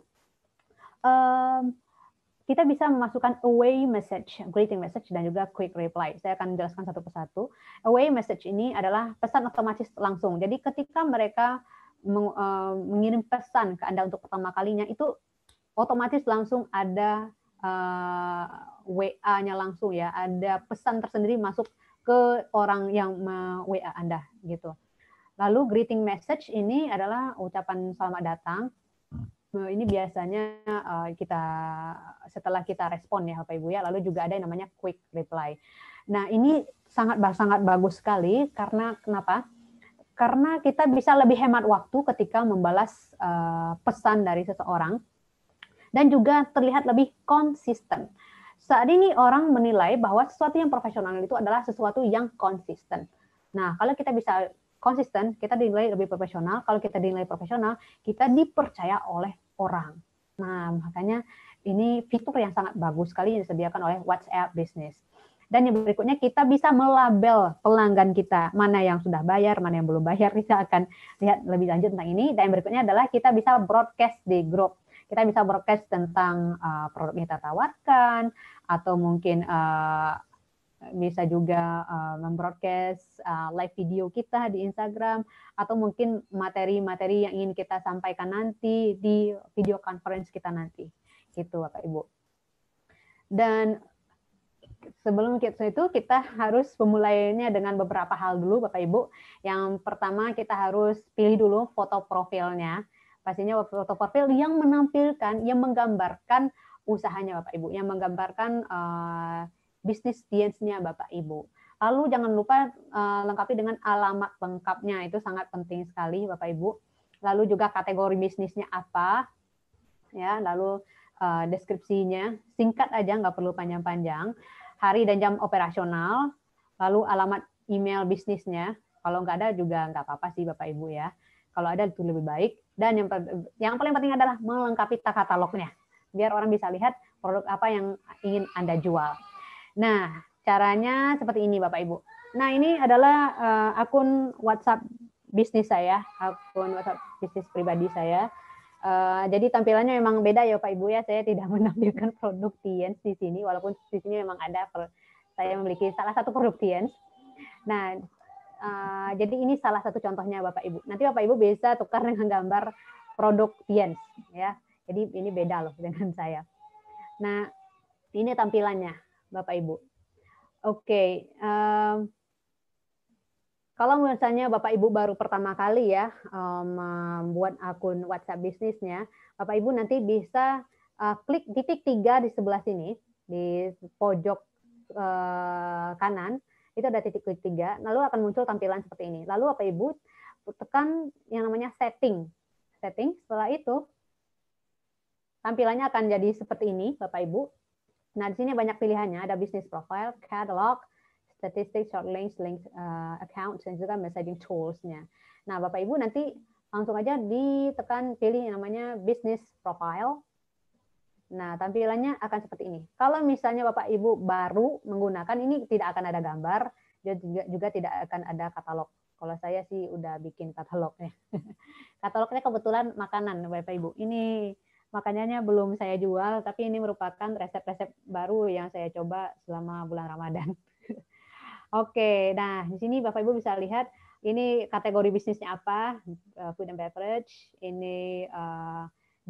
[SPEAKER 1] Kita bisa memasukkan away message, greeting message, dan juga quick reply. Saya akan jelaskan satu persatu. Away message ini adalah pesan otomatis langsung. Jadi ketika mereka mengirim pesan ke Anda untuk pertama kalinya, itu otomatis langsung ada WA-nya langsung ya, ada pesan tersendiri masuk ke orang yang WA Anda gitu. Lalu greeting message ini adalah ucapan selamat datang. Ini biasanya setelah kita respon ya Bapak Ibu ya. Lalu juga ada yang namanya quick reply. Nah, ini sangat bagus sekali karena kenapa? Karena kita bisa lebih hemat waktu ketika membalas pesan dari seseorang dan juga terlihat lebih konsisten. Saat ini orang menilai bahwa sesuatu yang profesional itu adalah sesuatu yang konsisten. Nah, kalau kita bisa konsisten, kita dinilai lebih profesional. Kalau kita dinilai profesional, kita dipercaya oleh orang. Nah, makanya ini fitur yang sangat bagus sekali yang disediakan oleh WhatsApp Business. Dan yang berikutnya, kita bisa melabel pelanggan kita, mana yang sudah bayar, mana yang belum bayar. Kita akan lihat lebih lanjut tentang ini. Dan yang berikutnya adalah kita bisa broadcast di grup. Kita bisa broadcast tentang produk yang kita tawarkan, atau mungkin bisa juga membroadcast live video kita di Instagram, atau mungkin materi-materi yang ingin kita sampaikan nanti di video conference kita nanti, gitu Bapak Ibu. Dan sebelum itu kita harus memulainya dengan beberapa hal dulu Bapak Ibu. Yang pertama kita harus pilih dulu foto profilnya. Pastinya foto profil yang menampilkan, yang menggambarkan usahanya Bapak Ibu, yang menggambarkan bisnis Tiens-nya Bapak Ibu. Lalu jangan lupa lengkapi dengan alamat lengkapnya, itu sangat penting sekali Bapak Ibu. Lalu juga kategori bisnisnya apa, ya. Lalu deskripsinya singkat aja, nggak perlu panjang-panjang. Hari dan jam operasional, lalu alamat email bisnisnya. Kalau nggak ada juga nggak apa-apa sih Bapak Ibu ya. Kalau ada itu lebih baik. Dan yang paling penting adalah melengkapi katalognya, biar orang bisa lihat produk apa yang ingin Anda jual. Nah, caranya seperti ini Bapak Ibu. Nah, ini adalah akun WhatsApp bisnis saya, akun WhatsApp bisnis pribadi saya. Jadi tampilannya memang beda ya Pak Ibu ya. Saya tidak menampilkan produk Tiens di sini, walaupun di sini memang ada. Saya memiliki salah satu produk Tiens. Nah, jadi ini salah satu contohnya Bapak Ibu. Nanti Bapak Ibu bisa tukar dengan gambar produk Tiens ya. Jadi ini beda loh dengan saya. Nah, ini tampilannya Bapak Ibu. Oke. Kalau misalnya Bapak Ibu baru pertama kali ya membuat akun WhatsApp bisnisnya, Bapak Ibu nanti bisa klik titik 3 di sebelah sini, di pojok kanan, itu ada titik 3, lalu akan muncul tampilan seperti ini. Lalu Bapak Ibu tekan yang namanya setting. Setelah itu tampilannya akan jadi seperti ini Bapak Ibu. Nah, di sini banyak pilihannya, ada business profile, catalog, statistics, short links, accounts, dan juga messaging tools-nya. Nah, Bapak Ibu nanti langsung aja ditekan pilih yang namanya business profile. Nah, tampilannya akan seperti ini. Kalau misalnya Bapak Ibu baru menggunakan, ini tidak akan ada gambar, juga tidak akan ada katalog. Kalau saya sih udah bikin katalognya. Katalognya kebetulan makanan, Bapak Ibu. Ini makanannya belum saya jual, tapi ini merupakan resep-resep baru yang saya coba selama bulan Ramadan. Oke, nah di sini Bapak Ibu bisa lihat ini kategori bisnisnya apa, food and beverage, ini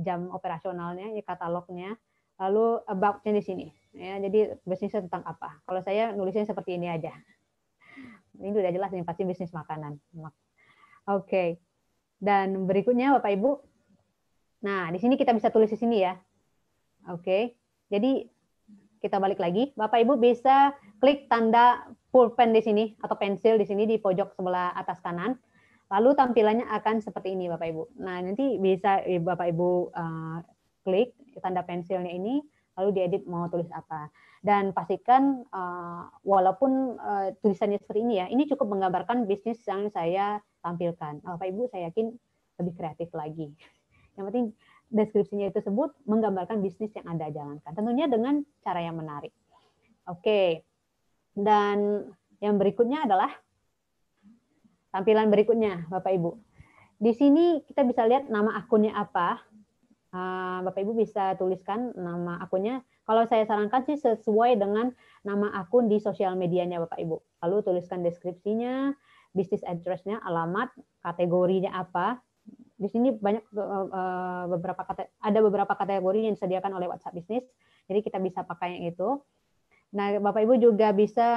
[SPEAKER 1] jam operasionalnya, ini katalognya, lalu about-nya di sini. Ya, jadi bisnisnya tentang apa? Kalau saya nulisnya seperti ini aja. Ini udah jelas, ini pasti bisnis makanan. Oke, dan berikutnya Bapak Ibu, nah di sini kita bisa tulis di sini ya. Oke, jadi kita balik lagi, Bapak Ibu bisa klik tanda pulpen di sini atau pensil di sini di pojok sebelah atas kanan. Lalu tampilannya akan seperti ini Bapak Ibu. Nah, nanti bisa Bapak Ibu klik tanda pensilnya ini, lalu diedit mau tulis apa. Dan pastikan walaupun tulisannya seperti ini ya, ini cukup menggambarkan bisnis yang saya tampilkan. Bapak Ibu saya yakin lebih kreatif lagi. Yang penting deskripsinya itu tersebut menggambarkan bisnis yang Anda jalankan. Tentunya dengan cara yang menarik. Oke. Dan yang berikutnya adalah tampilan berikutnya, Bapak Ibu. Di sini kita bisa lihat nama akunnya apa. Bapak Ibu bisa tuliskan nama akunnya. Kalau saya sarankan sih sesuai dengan nama akun di sosial medianya Bapak Ibu. Lalu tuliskan deskripsinya, bisnis address-nya, alamat, kategorinya apa. Di sini banyak ada beberapa kategori yang disediakan oleh WhatsApp Business, jadi kita bisa pakai yang itu. Nah, Bapak Ibu juga bisa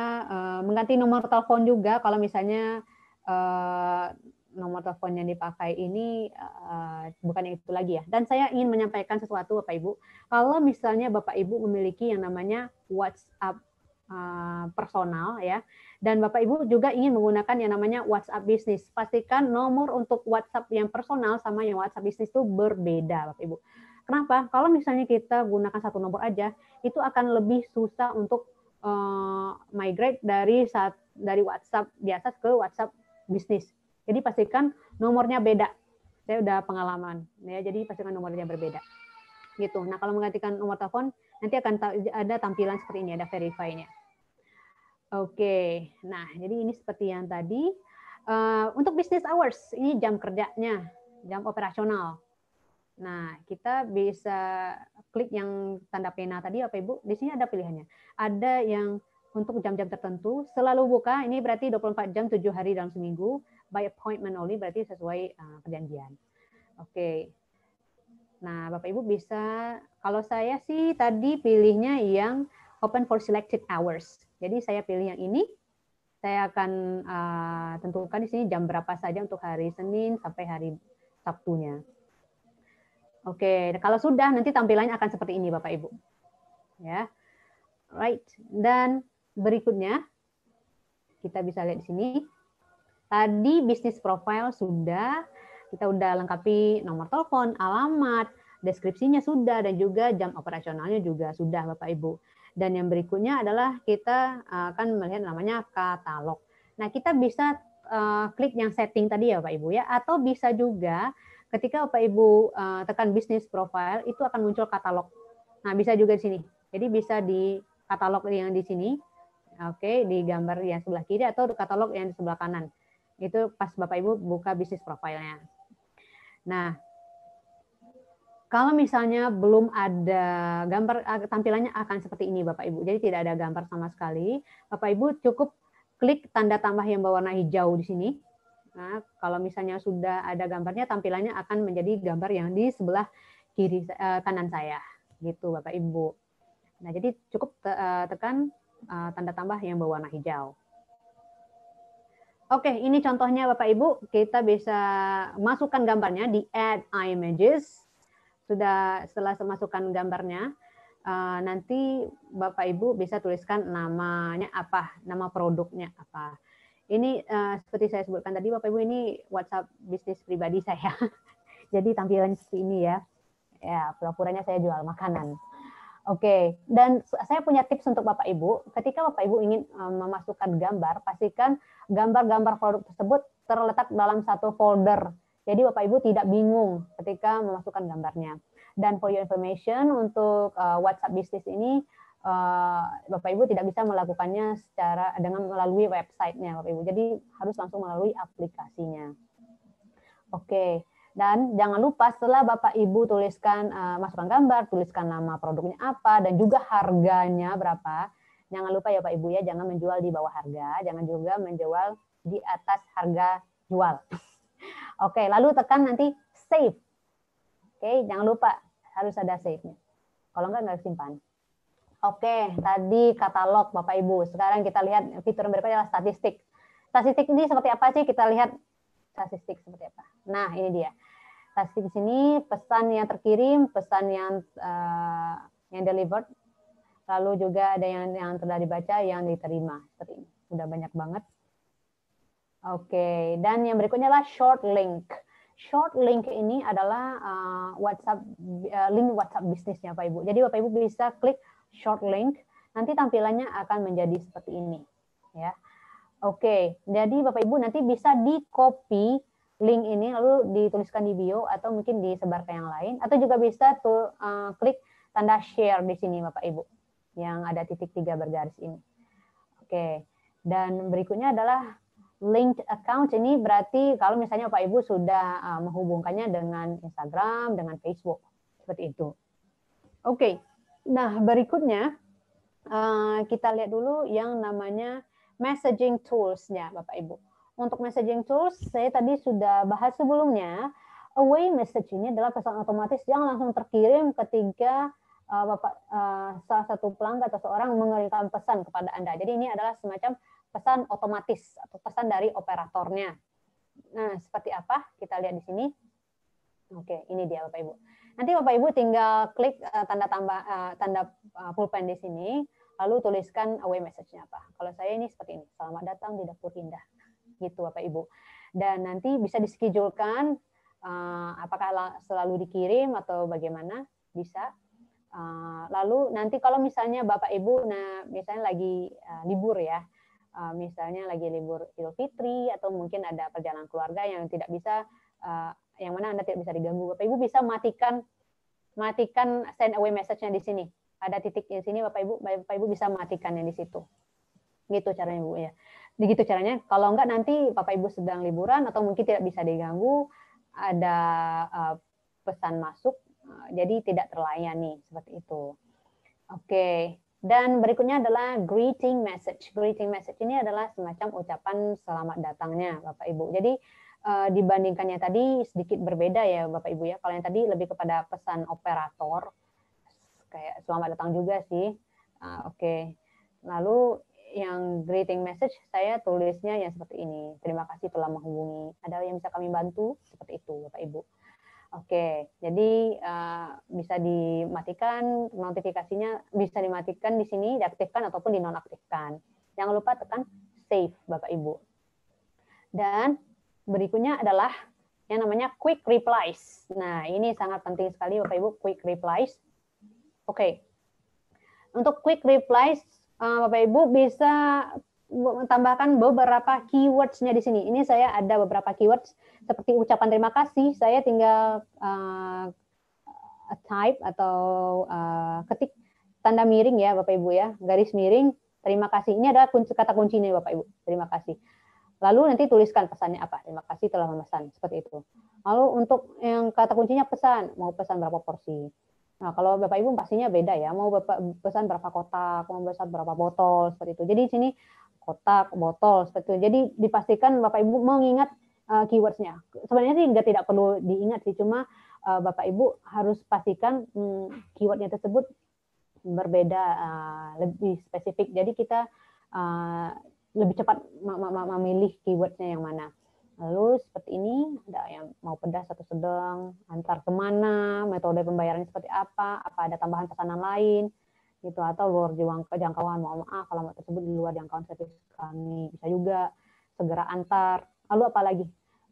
[SPEAKER 1] mengganti nomor telepon juga kalau misalnya nomor telepon yang dipakai ini bukan yang itu lagi ya. Dan saya ingin menyampaikan sesuatu Bapak Ibu, kalau misalnya Bapak Ibu memiliki yang namanya WhatsApp personal ya, dan Bapak Ibu juga ingin menggunakan yang namanya WhatsApp bisnis, pastikan nomor untuk WhatsApp yang personal sama yang WhatsApp bisnis itu berbeda Bapak Ibu. Kenapa? Kalau misalnya kita gunakan satu nomor aja, itu akan lebih susah untuk migrate dari WhatsApp biasa ke WhatsApp bisnis. Jadi pastikan nomornya beda. Saya udah pengalaman ya, jadi pastikan nomornya berbeda. Gitu. Nah, kalau menggantikan nomor telepon nanti akan ada tampilan seperti ini, ada verify-nya. Oke, nah jadi ini seperti yang tadi. Untuk business hours, ini jam kerjanya, jam operasional. Nah, kita bisa klik yang tanda pena tadi, Bapak Ibu. Di sini ada pilihannya. Ada yang untuk jam-jam tertentu, selalu buka, ini berarti 24 jam 7 hari dalam seminggu, by appointment only, berarti sesuai perjanjian. Oke. Nah, Bapak Ibu bisa, kalau saya sih tadi pilihnya yang open for selected hours. Jadi saya pilih yang ini, saya akan tentukan di sini jam berapa saja untuk hari Senin sampai hari Sabtunya. Oke, kalau sudah nanti tampilannya akan seperti ini Bapak Ibu. Ya. Right. Dan berikutnya kita bisa lihat di sini. Tadi bisnis profile sudah, kita udah lengkapi nomor telepon, alamat, deskripsinya sudah, dan juga jam operasionalnya juga sudah Bapak Ibu. Dan yang berikutnya adalah kita akan melihat namanya katalog. Nah, kita bisa klik yang setting tadi ya Bapak Ibu ya, atau bisa juga ketika Bapak Ibu tekan bisnis profile itu akan muncul katalog. Nah, bisa juga di sini. Jadi bisa di katalog yang di sini, oke, di gambar yang sebelah kiri atau di katalog yang di sebelah kanan. Itu pas Bapak Ibu buka bisnis profilnya. Nah, kalau misalnya belum ada gambar, tampilannya akan seperti ini Bapak Ibu. Jadi tidak ada gambar sama sekali. Bapak Ibu cukup klik tanda tambah yang berwarna hijau di sini. Nah, kalau misalnya sudah ada gambarnya, tampilannya akan menjadi gambar yang di sebelah kiri kanan saya. Gitu Bapak Ibu. Nah, jadi cukup tekan tanda tambah yang berwarna hijau. Oke, ini contohnya Bapak Ibu, kita bisa masukkan gambarnya di Add Images. Setelah masukkan gambarnya, nanti Bapak Ibu bisa tuliskan namanya apa, nama produknya apa. Ini seperti saya sebutkan tadi Bapak Ibu, ini WhatsApp bisnis pribadi saya. Jadi tampilannya seperti ini ya. Ya, pura-puranya saya jual makanan. Oke, dan saya punya tips untuk Bapak Ibu. Ketika Bapak Ibu ingin memasukkan gambar, pastikan gambar-gambar produk tersebut terletak dalam satu folder. Jadi Bapak Ibu tidak bingung ketika memasukkan gambarnya. Dan for your information, untuk WhatsApp bisnis ini, Bapak Ibu tidak bisa melakukannya dengan melalui websitenya Bapak Ibu. Jadi harus langsung melalui aplikasinya. Oke. Dan jangan lupa setelah Bapak Ibu tuliskan, masukkan gambar, tuliskan nama produknya apa, dan juga harganya berapa. Jangan lupa ya Pak Ibu ya, jangan menjual di bawah harga, jangan juga menjual di atas harga jual. Oke, lalu tekan nanti save. Oke, jangan lupa harus ada save-nya. Kalau nggak simpan. Oke, tadi katalog Bapak Ibu. Sekarang kita lihat fitur berikutnya adalah statistik. Statistik ini seperti apa sih? Kita lihat statistik seperti apa. Nah, ini dia. Statistik di sini pesan yang terkirim, pesan yang delivered, lalu juga ada yang telah dibaca, yang diterima. Seperti ini. Udah banyak banget. Oke, dan yang berikutnya adalah short link. Short link ini adalah link WhatsApp bisnisnya Pak Ibu. Jadi Bapak Ibu bisa klik short link, nanti tampilannya akan menjadi seperti ini. Ya. Oke, jadi Bapak Ibu nanti bisa di-copy link ini lalu dituliskan di bio atau mungkin disebar ke yang lain, atau juga bisa klik tanda share di sini Bapak Ibu yang ada titik 3 bergaris ini. Oke, dan berikutnya adalah linked account. Ini berarti kalau misalnya Bapak Ibu sudah menghubungkannya dengan Instagram, dengan Facebook, seperti itu. Oke, nah berikutnya kita lihat dulu yang namanya messaging tools-nya Bapak Ibu. Untuk messaging tools, saya tadi sudah bahas sebelumnya. Away message ini adalah pesan otomatis yang langsung terkirim ketika salah satu pelanggan atau seorang mengirimkan pesan kepada Anda. Jadi ini adalah semacam pesan otomatis atau pesan dari operatornya. Nah, seperti apa? Kita lihat di sini. Oke, ini dia Bapak Ibu. Nanti Bapak Ibu tinggal klik tanda pulpen di sini, lalu tuliskan away message-nya apa. Kalau saya ini seperti ini, selamat datang di Dapur Indah. Gitu Bapak Ibu. Dan nanti bisa dischedule-kan apakah selalu dikirim atau bagaimana, bisa. Lalu nanti kalau misalnya Bapak Ibu misalnya lagi libur ya, misalnya lagi libur Idul Fitri atau mungkin ada perjalanan keluarga yang tidak bisa yang mana Anda tidak bisa diganggu, Bapak Ibu bisa matikan send away message-nya di sini. Ada titik di sini Bapak Ibu bisa matikannya di situ. Gitu caranya Bu ya. Begitu caranya. Kalau enggak nanti Bapak Ibu sedang liburan atau mungkin tidak bisa diganggu, ada pesan masuk jadi tidak terlayani seperti itu. Oke. Dan berikutnya adalah greeting message. Greeting message ini adalah semacam ucapan selamat datangnya Bapak Ibu. Jadi dibandingkannya tadi sedikit berbeda ya Bapak Ibu ya. Kalau yang tadi lebih kepada pesan operator, kayak selamat datang juga sih. Oke. Lalu yang greeting message saya tulisnya yang seperti ini. Terima kasih telah menghubungi. Ada yang bisa kami bantu? Seperti itu Bapak Ibu. Oke, jadi bisa dimatikan notifikasinya, bisa dimatikan di sini, diaktifkan ataupun dinonaktifkan. Jangan lupa tekan save, Bapak Ibu. Dan berikutnya adalah yang namanya quick replies. Nah, ini sangat penting sekali, Bapak Ibu, quick replies. Oke, untuk quick replies, Bapak Ibu bisa tambahkan beberapa keywords-nya di sini. Ini saya ada beberapa keywords seperti ucapan terima kasih. Saya tinggal type atau ketik tanda miring ya Bapak Ibu ya, garis miring terima kasih. Ini adalah kata kuncinya Bapak Ibu. Terima kasih. Lalu nanti tuliskan pesannya apa. Terima kasih telah memesan, seperti itu. Lalu untuk yang kata kuncinya pesan, mau pesan berapa porsi. Nah, kalau Bapak Ibu pastinya beda ya. Mau Bapak pesan berapa kotak, mau pesan berapa botol, seperti itu. Jadi di sini kotak, botol, seperti itu. Jadi dipastikan Bapak Ibu mengingat keywords-nya. Sebenarnya sih tidak perlu diingat sih, cuma Bapak Ibu harus pastikan keyword-nya tersebut berbeda, lebih spesifik. Jadi kita lebih cepat memilih keyword-nya yang mana. Lalu seperti ini, ada yang mau pedas atau sedang, antar kemana, metode pembayarannya seperti apa ada tambahan pesanan lain, gitu, atau luar jangkauan, mohon maaf kalau tersebut di luar jangkauan servis kami, bisa juga segera antar. Lalu apa lagi?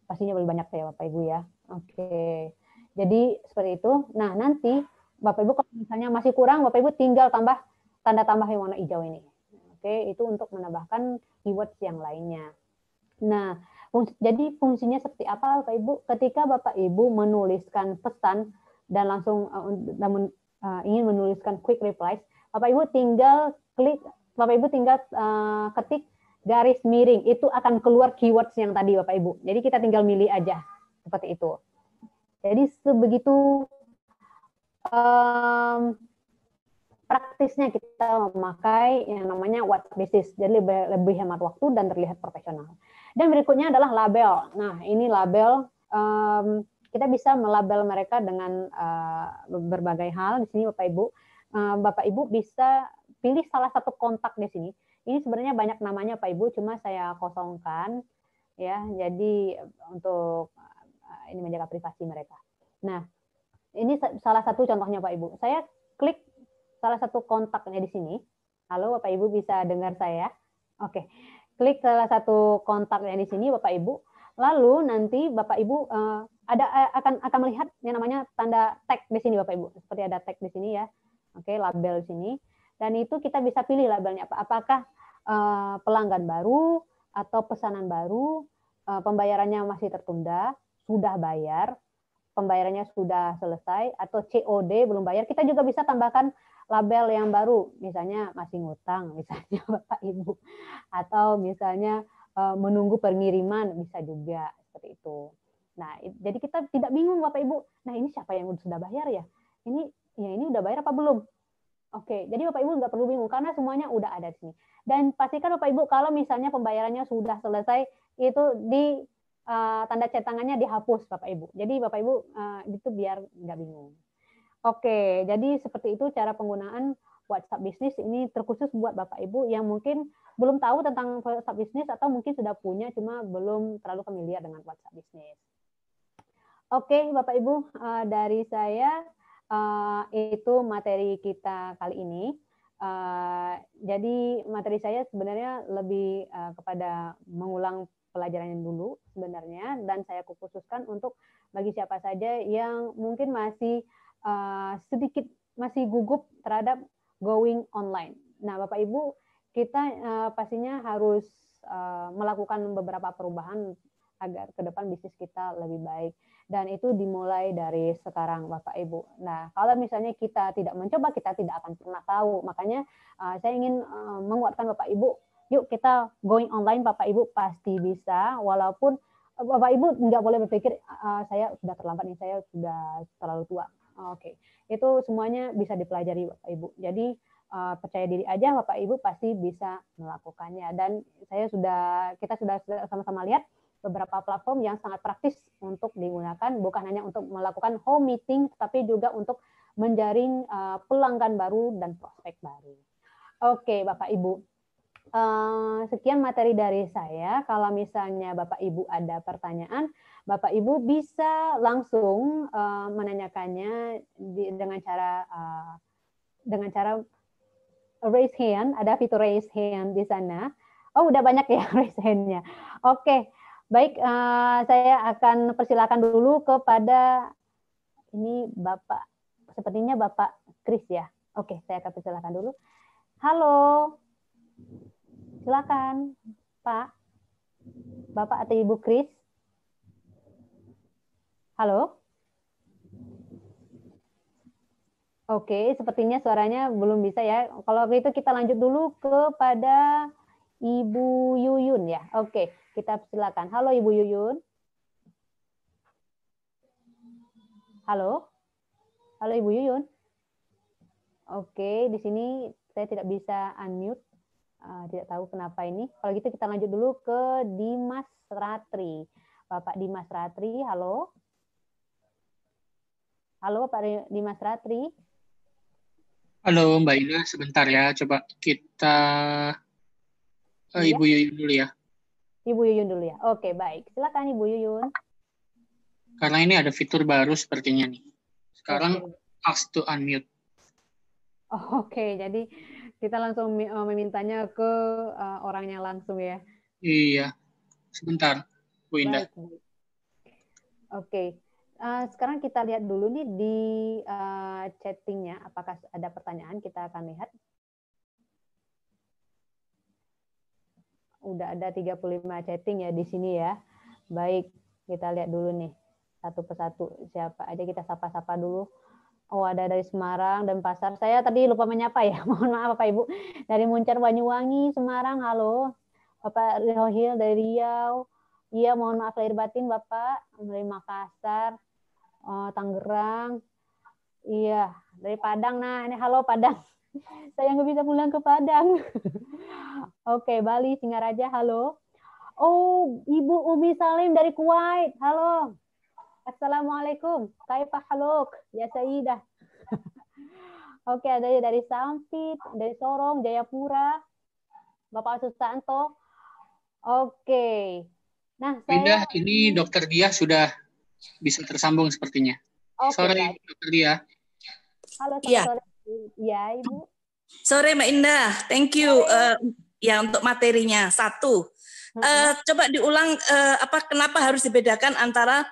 [SPEAKER 1] Pastinya lebih banyak saya Bapak Ibu ya. Oke, jadi seperti itu. Nah nanti Bapak Ibu kalau misalnya masih kurang, Bapak Ibu tinggal tambah tanda tambah yang warna hijau ini. Oke, itu untuk menambahkan keywords yang lainnya. Nah, jadi fungsinya seperti apa Bapak Ibu? Ketika Bapak Ibu menuliskan pesan dan langsung ingin menuliskan quick replies, Bapak Ibu tinggal klik, Bapak Ibu tinggal ketik garis miring, itu akan keluar keywords yang tadi Bapak Ibu. Jadi kita tinggal milih aja, seperti itu. Jadi sebegitu praktisnya kita memakai yang namanya WhatsApp Business, jadi lebih hemat waktu dan terlihat profesional. Dan berikutnya adalah label. Nah, ini label, kita bisa melabel mereka dengan berbagai hal. Di sini Bapak Ibu, Bapak Ibu bisa pilih salah satu kontak di sini. Ini sebenarnya banyak namanya Pak Ibu, cuma saya kosongkan ya. Jadi untuk ini menjaga privasi mereka. Nah, ini salah satu contohnya Pak Ibu. Saya klik salah satu kontaknya di sini. Halo Bapak Ibu, bisa dengar saya? Oke. Klik salah satu kontaknya di sini Bapak Ibu. Lalu nanti Bapak Ibu akan melihat yang namanya tanda tag di sini Bapak Ibu. Seperti ada tag di sini ya. Oke, label di sini. Dan itu kita bisa pilih labelnya apa. Apakah pelanggan baru atau pesanan baru, pembayarannya masih tertunda, sudah bayar, pembayarannya sudah selesai, atau COD belum bayar. Kita juga bisa tambahkan label yang baru, misalnya masih ngutang, misalnya Bapak Ibu, atau misalnya menunggu pengiriman, bisa juga seperti itu. Nah, jadi kita tidak bingung Bapak Ibu. Nah, ini siapa yang sudah bayar ya? Ini udah bayar apa belum? Oke, jadi Bapak Ibu nggak perlu bingung karena semuanya udah ada di sini. Dan pastikan Bapak Ibu kalau misalnya pembayarannya sudah selesai, itu di tanda cetangannya dihapus Bapak Ibu. Jadi Bapak Ibu itu biar nggak bingung. Oke, jadi seperti itu cara penggunaan WhatsApp Business. Ini terkhusus buat Bapak Ibu yang mungkin belum tahu tentang WhatsApp Business atau mungkin sudah punya cuma belum terlalu familiar dengan WhatsApp Business. Oke, Bapak Ibu, dari saya itu materi kita kali ini. Jadi materi saya sebenarnya lebih kepada mengulang pelajaran yang dulu sebenarnya, dan saya khususkan untuk bagi siapa saja yang mungkin masih sedikit masih gugup terhadap going online. Nah, Bapak Ibu, kita pastinya harus melakukan beberapa perubahan agar ke depan bisnis kita lebih baik. Dan itu dimulai dari sekarang, Bapak Ibu. Nah, kalau misalnya kita tidak mencoba, kita tidak akan pernah tahu. Makanya saya ingin menguatkan Bapak Ibu, yuk kita going online, Bapak Ibu pasti bisa. Walaupun Bapak Ibu nggak boleh berpikir saya sudah terlambat nih, saya sudah terlalu tua. Oke, itu semuanya bisa dipelajari Bapak Ibu. Jadi percaya diri aja Bapak Ibu pasti bisa melakukannya. Dan kita sudah sama-sama lihat beberapa platform yang sangat praktis untuk digunakan, bukan hanya untuk melakukan home meeting, tapi juga untuk menjaring pelanggan baru dan prospek baru. Oke, Bapak Ibu. Sekian materi dari saya. Kalau misalnya Bapak Ibu ada pertanyaan, Bapak Ibu bisa langsung menanyakannya dengan cara raise hand. Ada fitur raise hand di sana. Oh, udah banyak ya raise hand-nya. Oke, baik. Saya akan persilakan dulu kepada ini Bapak. Sepertinya Bapak Kris ya. Oke, saya akan persilakan dulu. Halo. Silakan, Pak. Bapak atau Ibu Kris. Halo. Oke, sepertinya suaranya belum bisa ya. Kalau begitu kita lanjut dulu kepada Ibu Yuyun ya. Oke, kita silakan. Halo Ibu Yuyun. Halo. Halo Ibu Yuyun. Oke, di sini saya tidak bisa unmute. Tidak tahu kenapa ini. Kalau gitu kita lanjut dulu ke Dimas Ratri. Bapak Dimas Ratri, halo. Halo Pak Dimas Ratri.
[SPEAKER 2] Halo Mbak Ina, sebentar ya. Coba kita Ibu Yuyun dulu ya.
[SPEAKER 1] Ibu Yuyun dulu ya. Oke, baik. Silakan Ibu Yuyun.
[SPEAKER 2] Karena ini ada fitur baru sepertinya nih. Sekarang ask to unmute.
[SPEAKER 1] Oke, jadi kita langsung memintanya ke orangnya langsung ya.
[SPEAKER 2] Iya, sebentar, Bu Indah.
[SPEAKER 1] Baik. Oke, sekarang kita lihat dulu nih di chattingnya, apakah ada pertanyaan, kita akan lihat. Udah ada 35 chatting ya di sini ya. Baik, kita lihat dulu nih, satu persatu. Siapa aja kita sapa-sapa dulu. Oh, ada dari Semarang dan Pasar. Saya tadi lupa menyapa ya. Mohon maaf Bapak Ibu. Dari Muncar Banyuwangi, Semarang, halo. Bapak Rohil dari Riau. Iya, mohon maaf lahir batin Bapak. Dari Makassar, Tangerang. Iya, dari Padang. Nah, ini halo Padang. Saya nggak bisa pulang ke Padang. Oke, Bali, Singaraja, halo. Oh, Ibu Umi Salim dari Kuwait, halo. Assalamualaikum. Kaifa haluk? Ya Sayyidah. Oke, ada dari Sampit, dari Sorong, Jayapura. Bapak Susanto. Oke. Nah,
[SPEAKER 2] Indah, ini Dokter Dia sudah bisa tersambung sepertinya. Sore, baik. Dokter Dia.
[SPEAKER 1] Halo, selamat sore. Ya, Ibu.
[SPEAKER 3] Sore, Mbak Indah. Thank you ya untuk materinya. Satu, coba diulang kenapa harus dibedakan antara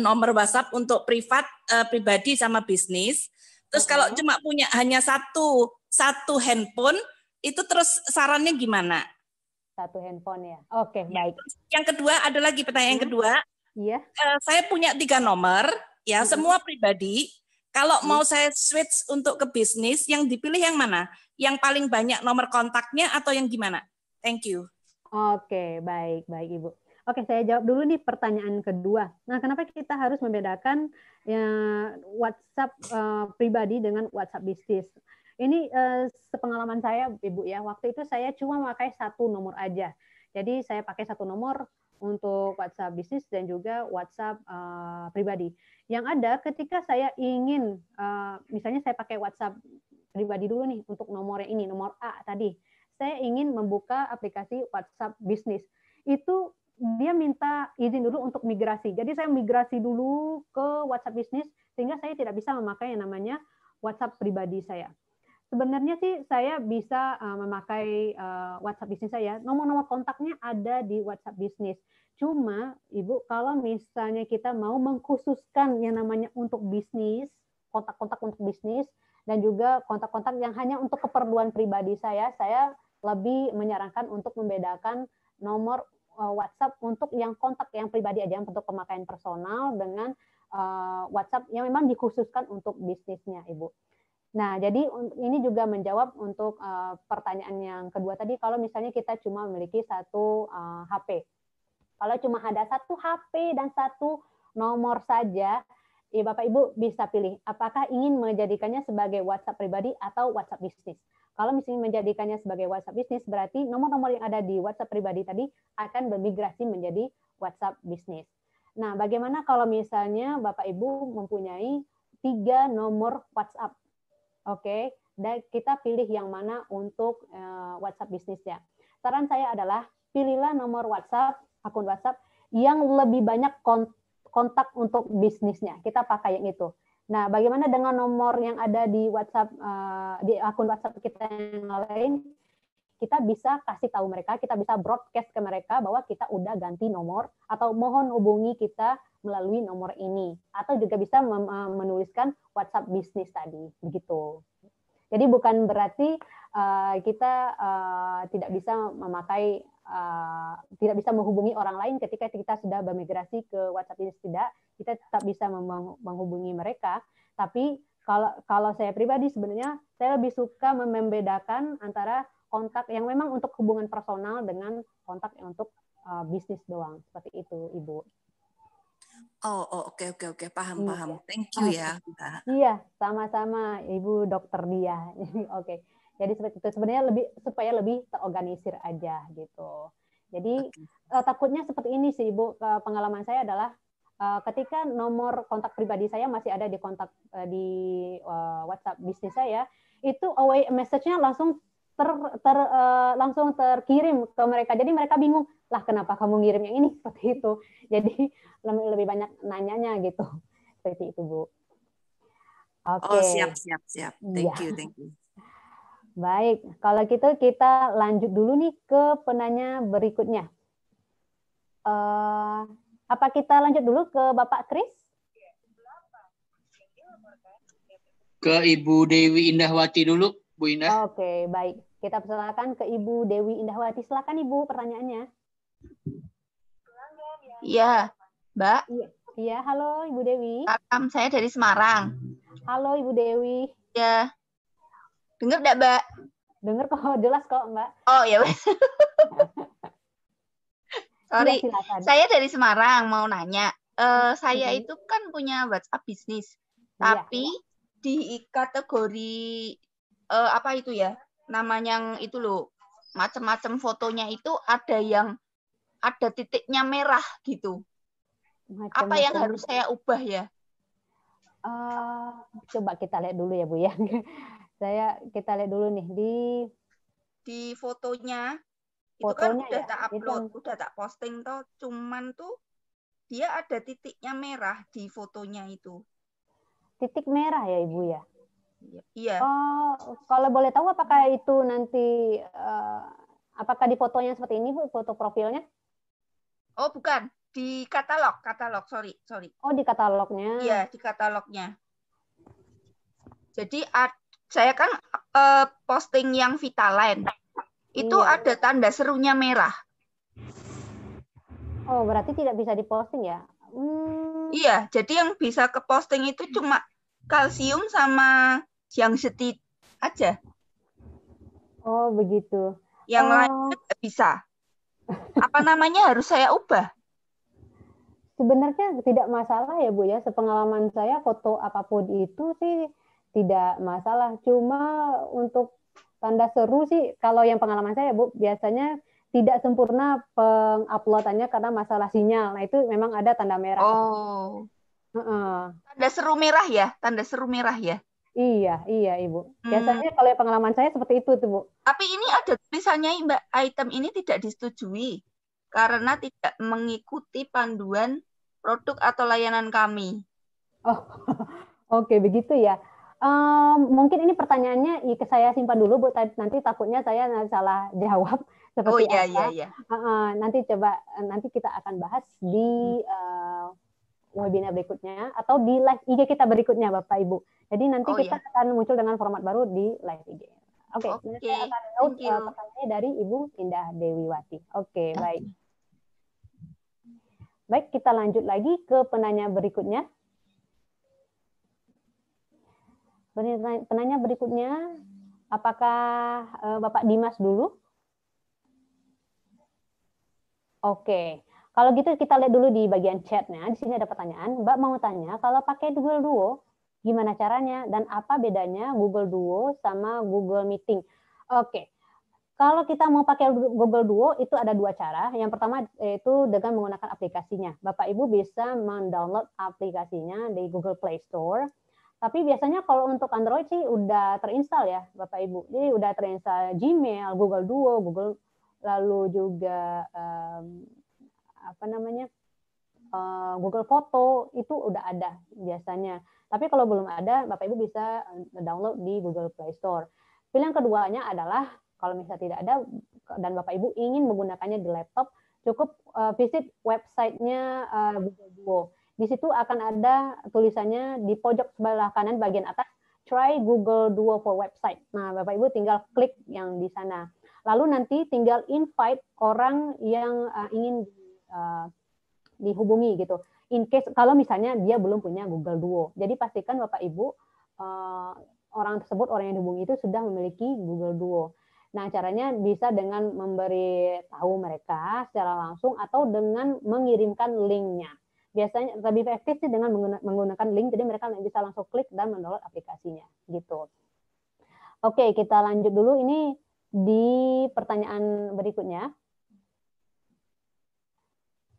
[SPEAKER 3] nomor WhatsApp untuk privat, pribadi sama bisnis. Terus kalau cuma punya hanya satu handphone, itu terus sarannya gimana?
[SPEAKER 1] Satu handphone ya. Oke, baik.
[SPEAKER 3] Yang kedua, ada lagi pertanyaan yang kedua.
[SPEAKER 1] Iya.
[SPEAKER 3] Saya punya 3 nomor, ya semua pribadi. Kalau mau saya switch untuk ke bisnis, yang dipilih yang mana? Yang paling banyak nomor kontaknya atau yang gimana? Thank you.
[SPEAKER 1] Oke, baik Ibu. Oke, saya jawab dulu nih pertanyaan kedua. Nah, kenapa kita harus membedakan WhatsApp pribadi dengan WhatsApp bisnis? Ini sepengalaman saya, Ibu ya. Waktu itu saya cuma memakai satu nomor aja. Jadi saya pakai satu nomor untuk WhatsApp bisnis dan juga WhatsApp pribadi. Yang ada ketika saya ingin, misalnya saya pakai WhatsApp pribadi dulu nih untuk nomornya ini, nomor A tadi. Saya ingin membuka aplikasi WhatsApp bisnis. Itu dia minta izin dulu untuk migrasi. Jadi saya migrasi dulu ke WhatsApp bisnis sehingga saya tidak bisa memakai yang namanya WhatsApp pribadi saya. Sebenarnya sih saya bisa memakai WhatsApp bisnis saya. Nomor-nomor kontaknya ada di WhatsApp bisnis. Cuma Ibu, kalau misalnya kita mau mengkhususkan yang namanya untuk bisnis, kontak-kontak untuk bisnis, dan juga kontak-kontak yang hanya untuk keperluan pribadi saya lebih menyarankan untuk membedakan nomor WhatsApp untuk yang kontak yang pribadi aja, untuk pemakaian personal dengan WhatsApp yang memang dikhususkan untuk bisnisnya, Ibu. Nah, jadi ini juga menjawab untuk pertanyaan yang kedua tadi, kalau misalnya kita cuma memiliki satu HP. Kalau cuma ada satu HP dan satu nomor saja, ya Bapak Ibu bisa pilih apakah ingin menjadikannya sebagai WhatsApp pribadi atau WhatsApp bisnis. Kalau misalnya menjadikannya sebagai WhatsApp bisnis, berarti nomor-nomor yang ada di WhatsApp pribadi tadi akan bermigrasi menjadi WhatsApp bisnis. Nah, bagaimana kalau misalnya Bapak Ibu mempunyai 3 nomor WhatsApp? Oke, dan kita pilih yang mana untuk WhatsApp bisnisnya. Saran saya adalah pilihlah nomor WhatsApp, akun WhatsApp yang lebih banyak kontak untuk bisnisnya. Kita pakai yang itu. Nah, bagaimana dengan nomor yang ada di WhatsApp, di akun WhatsApp kita yang lain? Kita bisa kasih tahu mereka, kita bisa broadcast ke mereka bahwa kita udah ganti nomor atau mohon hubungi kita melalui nomor ini. Atau juga bisa menuliskan WhatsApp bisnis tadi, begitu. Jadi bukan berarti kita tidak bisa memakai, tidak bisa menghubungi orang lain ketika kita sudah bermigrasi ke WhatsApp bisnis, tidak. Kita tetap bisa menghubungi mereka, tapi kalau saya pribadi sebenarnya saya lebih suka membedakan antara kontak yang memang untuk hubungan personal dengan kontak yang untuk bisnis doang, seperti itu, Ibu.
[SPEAKER 3] Oke, paham. Thank you ya.
[SPEAKER 1] Iya, sama-sama Ibu Dokter Dia. Oke. Jadi seperti itu, sebenarnya supaya lebih terorganisir aja gitu. Jadi takutnya seperti ini sih Ibu, pengalaman saya adalah ketika nomor kontak pribadi saya masih ada di kontak di WhatsApp bisnis saya, itu away message-nya langsung langsung terkirim ke mereka. Jadi mereka bingung, lah kenapa kamu ngirim yang ini, seperti itu. Jadi lebih banyak nanyanya gitu. Seperti itu, Bu. Oke.
[SPEAKER 3] Siap. Thank you.
[SPEAKER 1] Baik, kalau gitu kita lanjut dulu nih ke penanya berikutnya. Apa kita lanjut dulu ke Bapak Kris?
[SPEAKER 2] Ke Ibu Dewi Indahwati dulu, Bu Indah.
[SPEAKER 1] Oke, baik. Kita persilakan ke Ibu Dewi Indahwati. Silakan Ibu pertanyaannya.
[SPEAKER 4] Iya, Mbak.
[SPEAKER 1] Iya, halo Ibu Dewi.
[SPEAKER 4] Salam, saya dari Semarang.
[SPEAKER 1] Halo Ibu Dewi.
[SPEAKER 4] Ya. Dengar enggak, Mbak?
[SPEAKER 1] Dengar kok, jelas kok, Mbak.
[SPEAKER 4] Oh, ya. Sorry,
[SPEAKER 1] ya,
[SPEAKER 4] saya dari Semarang mau nanya. Saya itu kan punya WhatsApp bisnis, tapi di kategori apa itu ya? Namanya yang itu loh, macam-macam fotonya itu ada yang ada titiknya merah gitu. Apa yang harus saya ubah ya?
[SPEAKER 1] Coba kita lihat dulu ya Bu ya. Kita lihat dulu nih
[SPEAKER 4] di fotonya. Itu kan udah tak upload, udah tak posting toh, cuman tuh dia ada titiknya merah di fotonya itu.
[SPEAKER 1] Titik merah ya Ibu ya?
[SPEAKER 4] Iya.
[SPEAKER 1] Kalau boleh tahu apakah itu nanti apakah di fotonya seperti ini Bu, foto profilnya?
[SPEAKER 4] Oh, bukan, di katalog, sorry.
[SPEAKER 1] Oh, di katalognya.
[SPEAKER 4] Iya, di katalognya. Jadi saya kan posting yang Vitaline. Itu ada tanda serunya merah.
[SPEAKER 1] Oh, berarti tidak bisa diposting ya?
[SPEAKER 4] Iya, jadi yang bisa ke posting itu cuma kalsium sama yang setit aja.
[SPEAKER 1] Oh, begitu.
[SPEAKER 4] Yang lain tidak bisa. Apa namanya harus saya ubah?
[SPEAKER 1] Sebenarnya tidak masalah ya Bu ya. Sepengalaman saya foto apapun itu sih tidak masalah. Cuma untuk tanda seru sih, kalau yang pengalaman saya Bu, biasanya tidak sempurna penguploadannya karena masalah sinyal. Nah itu memang ada tanda merah.
[SPEAKER 4] Oh. Tanda seru merah ya? Tanda seru merah ya?
[SPEAKER 1] Iya Ibu. Biasanya kalau pengalaman saya seperti itu tuh Bu.
[SPEAKER 4] Tapi ini ada tulisannya Mbak, item ini tidak disetujui karena tidak mengikuti panduan produk atau layanan kami.
[SPEAKER 1] Oh, oke begitu ya. Mungkin ini pertanyaannya saya simpan dulu Bu, nanti takutnya saya salah jawab seperti apa.
[SPEAKER 4] Iya.
[SPEAKER 1] Nanti kita akan bahas di webinar berikutnya atau di live IG kita berikutnya Bapak Ibu. Jadi nanti kita akan muncul dengan format baru di live IG. Oke. Saya akan note pertanyaannya dari Ibu Indah Dewiwati. Oke, baik. Baik, kita lanjut lagi ke penanya berikutnya. Penanya berikutnya, apakah Bapak Dimas dulu? Oke, Kalau gitu kita lihat dulu di bagian chatnya. Di sini ada pertanyaan. Mbak mau tanya, kalau pakai Google Duo, gimana caranya dan apa bedanya Google Duo sama Google Meeting? Oke. Kalau kita mau pakai Google Duo itu ada dua cara. Yang pertama itu dengan menggunakan aplikasinya. Bapak Ibu bisa mendownload aplikasinya di Google Play Store. Tapi biasanya kalau untuk Android sih udah terinstall ya Bapak Ibu. Jadi udah terinstall Gmail, Google Duo, Google lalu juga Google Foto itu udah ada biasanya. Tapi kalau belum ada, Bapak Ibu bisa download di Google Play Store. Pilihan keduanya adalah kalau misalnya tidak ada dan Bapak Ibu ingin menggunakannya di laptop, cukup visit websitenya Google Duo. Di situ akan ada tulisannya di pojok sebelah kanan bagian atas, try Google Duo for website. Nah, Bapak Ibu tinggal klik yang di sana. Lalu nanti tinggal invite orang yang ingin dihubungi gitu. In case kalau misalnya dia belum punya Google Duo. Jadi pastikan Bapak Ibu orang tersebut, orang yang dihubungi itu sudah memiliki Google Duo. Nah, caranya bisa dengan memberi tahu mereka secara langsung atau dengan mengirimkan linknya. Biasanya lebih efektif sih dengan menggunakan link, jadi mereka bisa langsung klik dan mendownload aplikasinya gitu. Oke, kita lanjut dulu ini di pertanyaan berikutnya.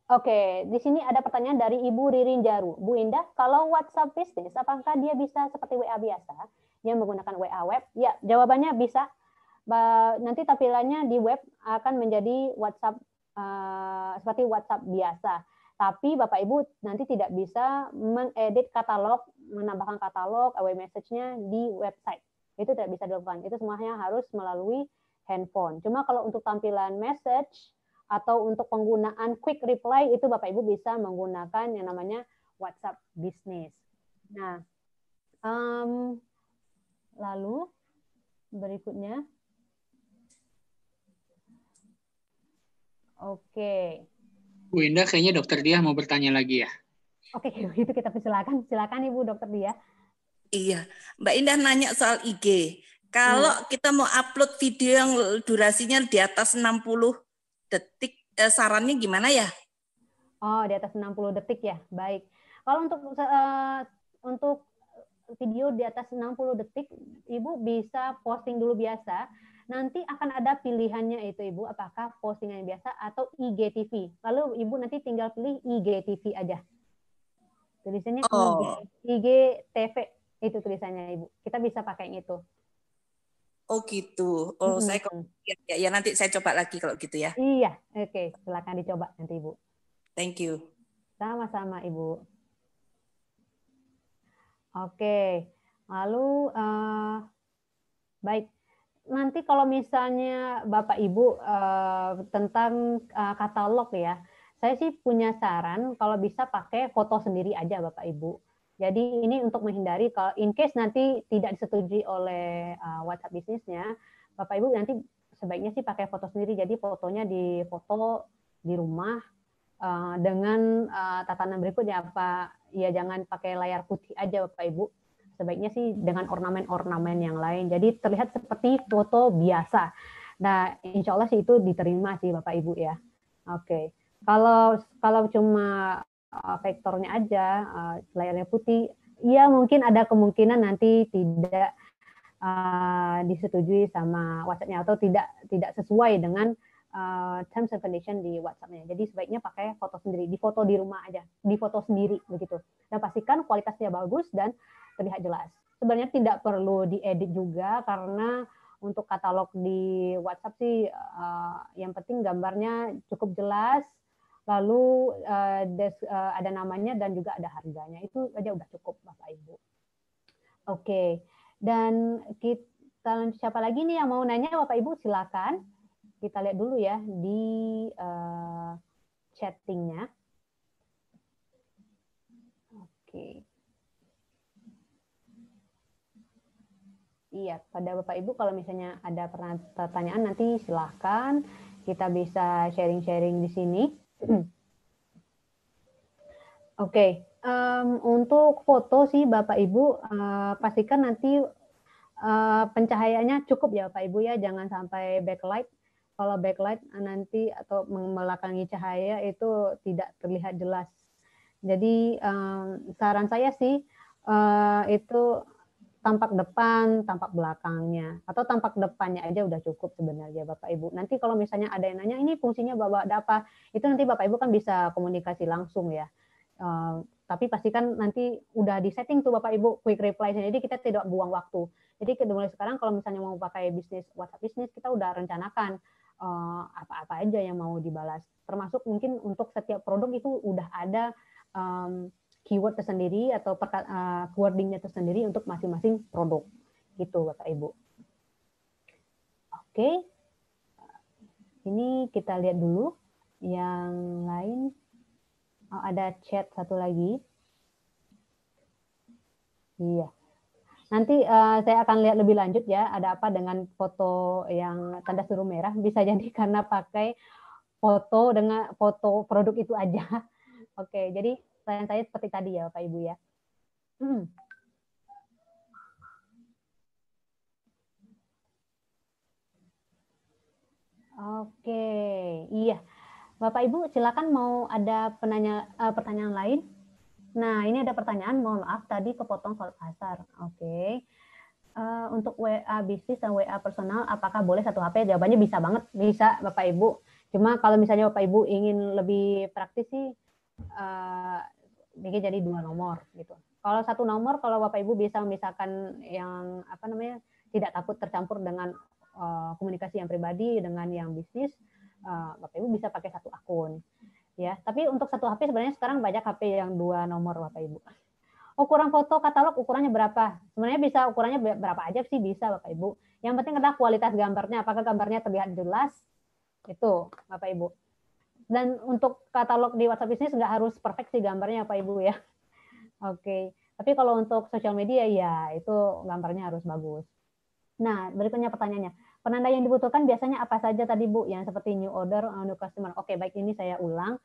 [SPEAKER 1] Oke, di sini ada pertanyaan dari Ibu Ririn Jaru. Bu Indah, kalau WhatsApp Business, apakah dia bisa seperti WA biasa yang menggunakan WA web? Ya, jawabannya bisa. Nanti tampilannya di web akan menjadi WhatsApp seperti WhatsApp biasa. Tapi Bapak Ibu nanti tidak bisa mengedit katalog, menambahkan katalog, away message-nya di website. Itu tidak bisa dilakukan. Itu semuanya harus melalui handphone. Cuma kalau untuk tampilan message atau untuk penggunaan quick reply itu Bapak Ibu bisa menggunakan yang namanya WhatsApp Business. Nah, lalu berikutnya. Oke.
[SPEAKER 2] Bu Indah, kayaknya Dokter Dia mau bertanya lagi ya.
[SPEAKER 1] Oke, itu kita persilakan. Silakan Ibu Dokter Dia.
[SPEAKER 3] Iya, Mbak Indah nanya soal IG. Kalau kita mau upload video yang durasinya di atas 60 detik, sarannya gimana ya?
[SPEAKER 1] Oh, di atas 60 detik ya. Baik. Kalau untuk video di atas 60 detik, Ibu bisa posting dulu biasa. Nanti akan ada pilihannya itu Ibu, apakah postingan biasa atau IGTV. Lalu Ibu nanti tinggal pilih IGTV aja. Tulisannya IGTV itu tulisannya Ibu. Kita bisa pakai itu.
[SPEAKER 3] Oh gitu. Oh, saya ya nanti saya coba lagi kalau gitu ya.
[SPEAKER 1] Iya, oke. Silakan dicoba nanti Ibu.
[SPEAKER 3] Thank you.
[SPEAKER 1] Sama-sama Ibu. Oke. Lalu baik. Nanti kalau misalnya Bapak Ibu tentang katalog ya, saya sih punya saran kalau bisa pakai foto sendiri aja Bapak Ibu. Jadi ini untuk menghindari kalau in case nanti tidak disetujui oleh WhatsApp bisnisnya, Bapak Ibu nanti sebaiknya sih pakai foto sendiri. Jadi fotonya di foto di rumah dengan tatanan berikutnya apa? Ya jangan pakai layar putih aja Bapak Ibu. Sebaiknya sih dengan ornamen-ornamen yang lain. Jadi terlihat seperti foto biasa. Nah, insya Allah sih itu diterima sih Bapak Ibu ya. Oke. Kalau cuma vektornya aja, layarnya putih, ya mungkin ada kemungkinan nanti tidak disetujui sama WhatsApp-nya atau tidak sesuai dengan terms and condition di WhatsApp-nya. Jadi sebaiknya pakai foto sendiri, difoto di rumah aja, difoto sendiri begitu. Dan pastikan kualitasnya bagus dan terlihat jelas. Sebenarnya tidak perlu diedit juga karena untuk katalog di WhatsApp sih yang penting gambarnya cukup jelas, lalu ada namanya dan juga ada harganya. Itu aja udah cukup Bapak Ibu. Oke. Dan kita siapa lagi nih yang mau nanya Bapak Ibu silakan. Kita lihat dulu ya di chattingnya. Oke. Iya, pada Bapak Ibu kalau misalnya ada pertanyaan nanti silahkan kita bisa sharing-sharing di sini. Oke, untuk foto sih Bapak Ibu pastikan nanti pencahayaannya cukup ya Bapak Ibu ya, jangan sampai backlight. kalau backlight nanti atau membelakangi cahaya itu tidak terlihat jelas. Jadi saran saya sih itu tampak depan, tampak belakangnya, atau tampak depannya aja udah cukup sebenarnya Bapak Ibu. Nanti kalau misalnya ada yang nanya ini fungsinya Bapak ada apa, itu nanti Bapak Ibu kan bisa komunikasi langsung ya. Tapi pastikan nanti udah di setting tuh Bapak Ibu quick reply, jadi kita tidak buang waktu. Jadi mulai sekarang kalau misalnya mau pakai bisnis WhatsApp bisnis, kita udah rencanakan apa-apa aja yang mau dibalas. Termasuk mungkin untuk setiap produk itu udah ada keyword tersendiri atau wordingnya tersendiri untuk masing-masing produk. Gitu Bapak Ibu. Oke. Ini kita lihat dulu yang lain. Ada chat satu lagi. Iya. Nanti saya akan lihat lebih lanjut ya, ada apa dengan foto yang tanda seru merah. Bisa jadi karena pakai foto dengan foto produk itu aja. Oke, jadi saya seperti tadi ya Bapak Ibu ya. Oke, iya. Bapak Ibu silakan mau ada pertanyaan lain. Nah, ini ada pertanyaan, mohon maaf tadi kepotong soal pasar. Oke. Untuk WA bisnis dan WA personal, apakah boleh satu HP? Jawabannya bisa banget, bisa Bapak Ibu. Cuma kalau misalnya Bapak Ibu ingin lebih praktis sih, bikin jadi 2 nomor gitu. Kalau 1 nomor, kalau Bapak Ibu bisa memisahkan yang tidak takut tercampur dengan komunikasi yang pribadi dengan yang bisnis, Bapak Ibu bisa pakai 1 akun. Ya, tapi untuk 1 HP sebenarnya sekarang banyak HP yang 2 nomor Bapak Ibu. Ukuran foto katalog ukurannya berapa? Sebenarnya bisa ukurannya berapa aja sih bisa Bapak Ibu. Yang penting adalah kualitas gambarnya, apakah gambarnya terlihat jelas? Itu Bapak Ibu. Dan untuk katalog di WhatsApp Business nggak harus perfect sih gambarnya Bapak Ibu ya. Oke. Tapi kalau untuk sosial media ya itu gambarnya harus bagus. Nah, berikutnya pertanyaannya. Penanda yang dibutuhkan biasanya apa saja tadi Bu? Yang seperti new order, new customer. Oke, baik, ini saya ulang.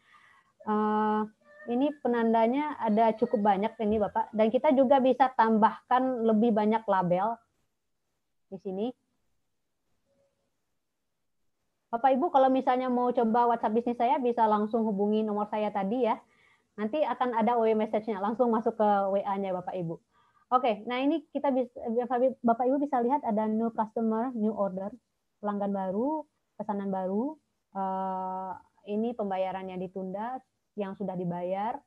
[SPEAKER 1] Ini penandanya ada cukup banyak ini Bapak. Dan kita juga bisa tambahkan lebih banyak label di sini. Bapak Ibu kalau misalnya mau coba WhatsApp bisnis saya bisa langsung hubungi nomor saya tadi ya. Nanti akan ada WA message-nya, langsung masuk ke WA-nya Bapak Ibu. Oke, nah ini kita bisa, Bapak Ibu bisa lihat ada new customer, new order, pelanggan baru, pesanan baru, ini pembayarannya ditunda, yang sudah dibayar,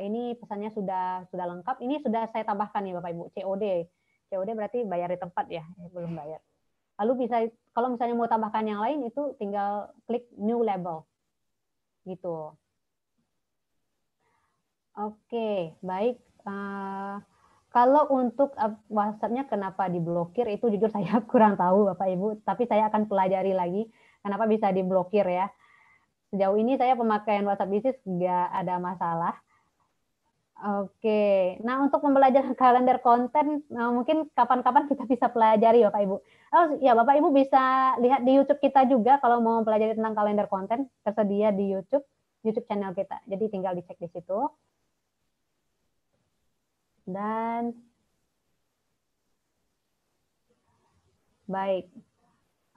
[SPEAKER 1] ini pesannya sudah lengkap, ini sudah saya tambahkan nih Bapak Ibu, COD berarti bayar di tempat ya, belum bayar. Lalu bisa, kalau misalnya mau tambahkan yang lain itu tinggal klik new label, gitu. Oke, baik. Kalau untuk WhatsApp-nya kenapa diblokir itu jujur saya kurang tahu Bapak Ibu, tapi saya akan pelajari lagi kenapa bisa diblokir ya. Sejauh ini saya pemakaian WhatsApp Business nggak ada masalah. Oke, nah untuk pembelajaran kalender konten mungkin kapan-kapan kita bisa pelajari Bapak Ibu. Oh ya Bapak Ibu bisa lihat di YouTube kita juga kalau mau pelajari tentang kalender konten tersedia di YouTube channel kita. Jadi tinggal dicek di situ. Dan baik,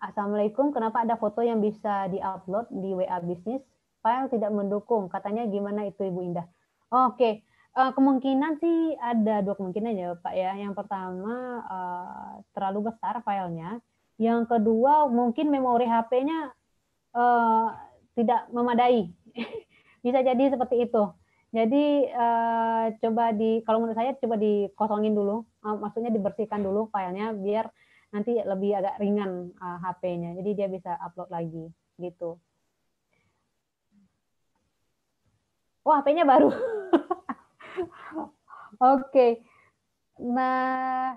[SPEAKER 1] Assalamualaikum, kenapa ada foto yang bisa diupload di WA Bisnis? File tidak mendukung, katanya gimana itu Ibu Indah? Oke, kemungkinan sih ada 2 kemungkinan ya Pak ya. Yang pertama terlalu besar filenya, yang kedua mungkin memori HP-nya tidak memadai. Bisa jadi seperti itu. Jadi coba kalau menurut saya coba dikosongin dulu, maksudnya dibersihkan dulu filenya biar nanti lebih agak ringan HP-nya. Jadi dia bisa upload lagi gitu. Oh, HP-nya baru. Oke. Nah,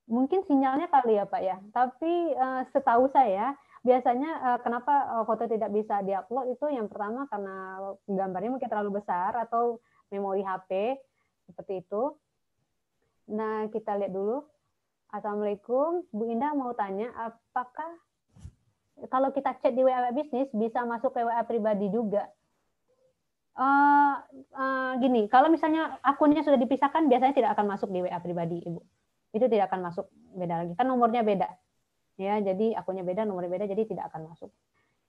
[SPEAKER 1] mungkin sinyalnya kali ya Pak ya. Tapi setahu saya biasanya kenapa foto tidak bisa diupload itu yang pertama karena gambarnya mungkin terlalu besar atau memori HP seperti itu. Nah, kita lihat dulu. Assalamualaikum, Bu Indah mau tanya apakah kalau kita chat di WA bisnis bisa masuk ke WA pribadi juga? Gini, kalau misalnya akunnya sudah dipisahkan biasanya tidak akan masuk di WA pribadi Ibu. Itu tidak akan masuk, beda lagi. Kan nomornya beda. ya, jadi akunnya beda, nomornya beda, jadi tidak akan masuk.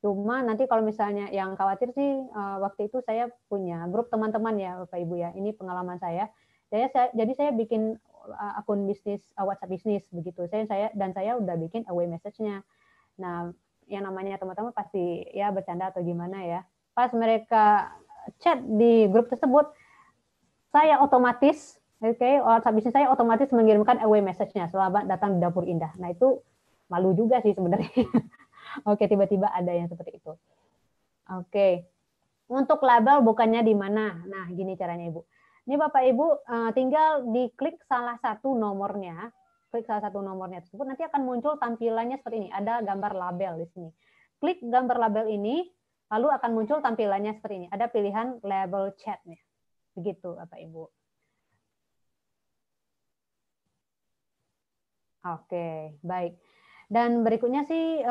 [SPEAKER 1] Cuma nanti kalau misalnya yang khawatir sih, waktu itu saya punya grup teman-teman ya Bapak Ibu ya, ini pengalaman saya. Jadi saya bikin akun bisnis, WhatsApp bisnis begitu. Saya udah bikin away message-nya. Nah, yang namanya teman-teman pasti ya bercanda atau gimana ya. Pas mereka chat di grup tersebut, saya otomatis, WhatsApp bisnis saya otomatis mengirimkan away message-nya, selamat datang di Dapur Indah. Nah, itu malu juga sih sebenarnya. Oke, tiba-tiba ada yang seperti itu. Oke. Untuk label bukannya di mana? Nah, gini caranya Ibu. Ini Bapak Ibu tinggal diklik salah satu nomornya, klik salah satu nomornya tersebut, nanti akan muncul tampilannya seperti ini. Ada gambar label di sini. Klik gambar label ini, lalu akan muncul tampilannya seperti ini. Ada pilihan label chatnya. Begitu Bapak Ibu. Oke, baik. Dan berikutnya sih,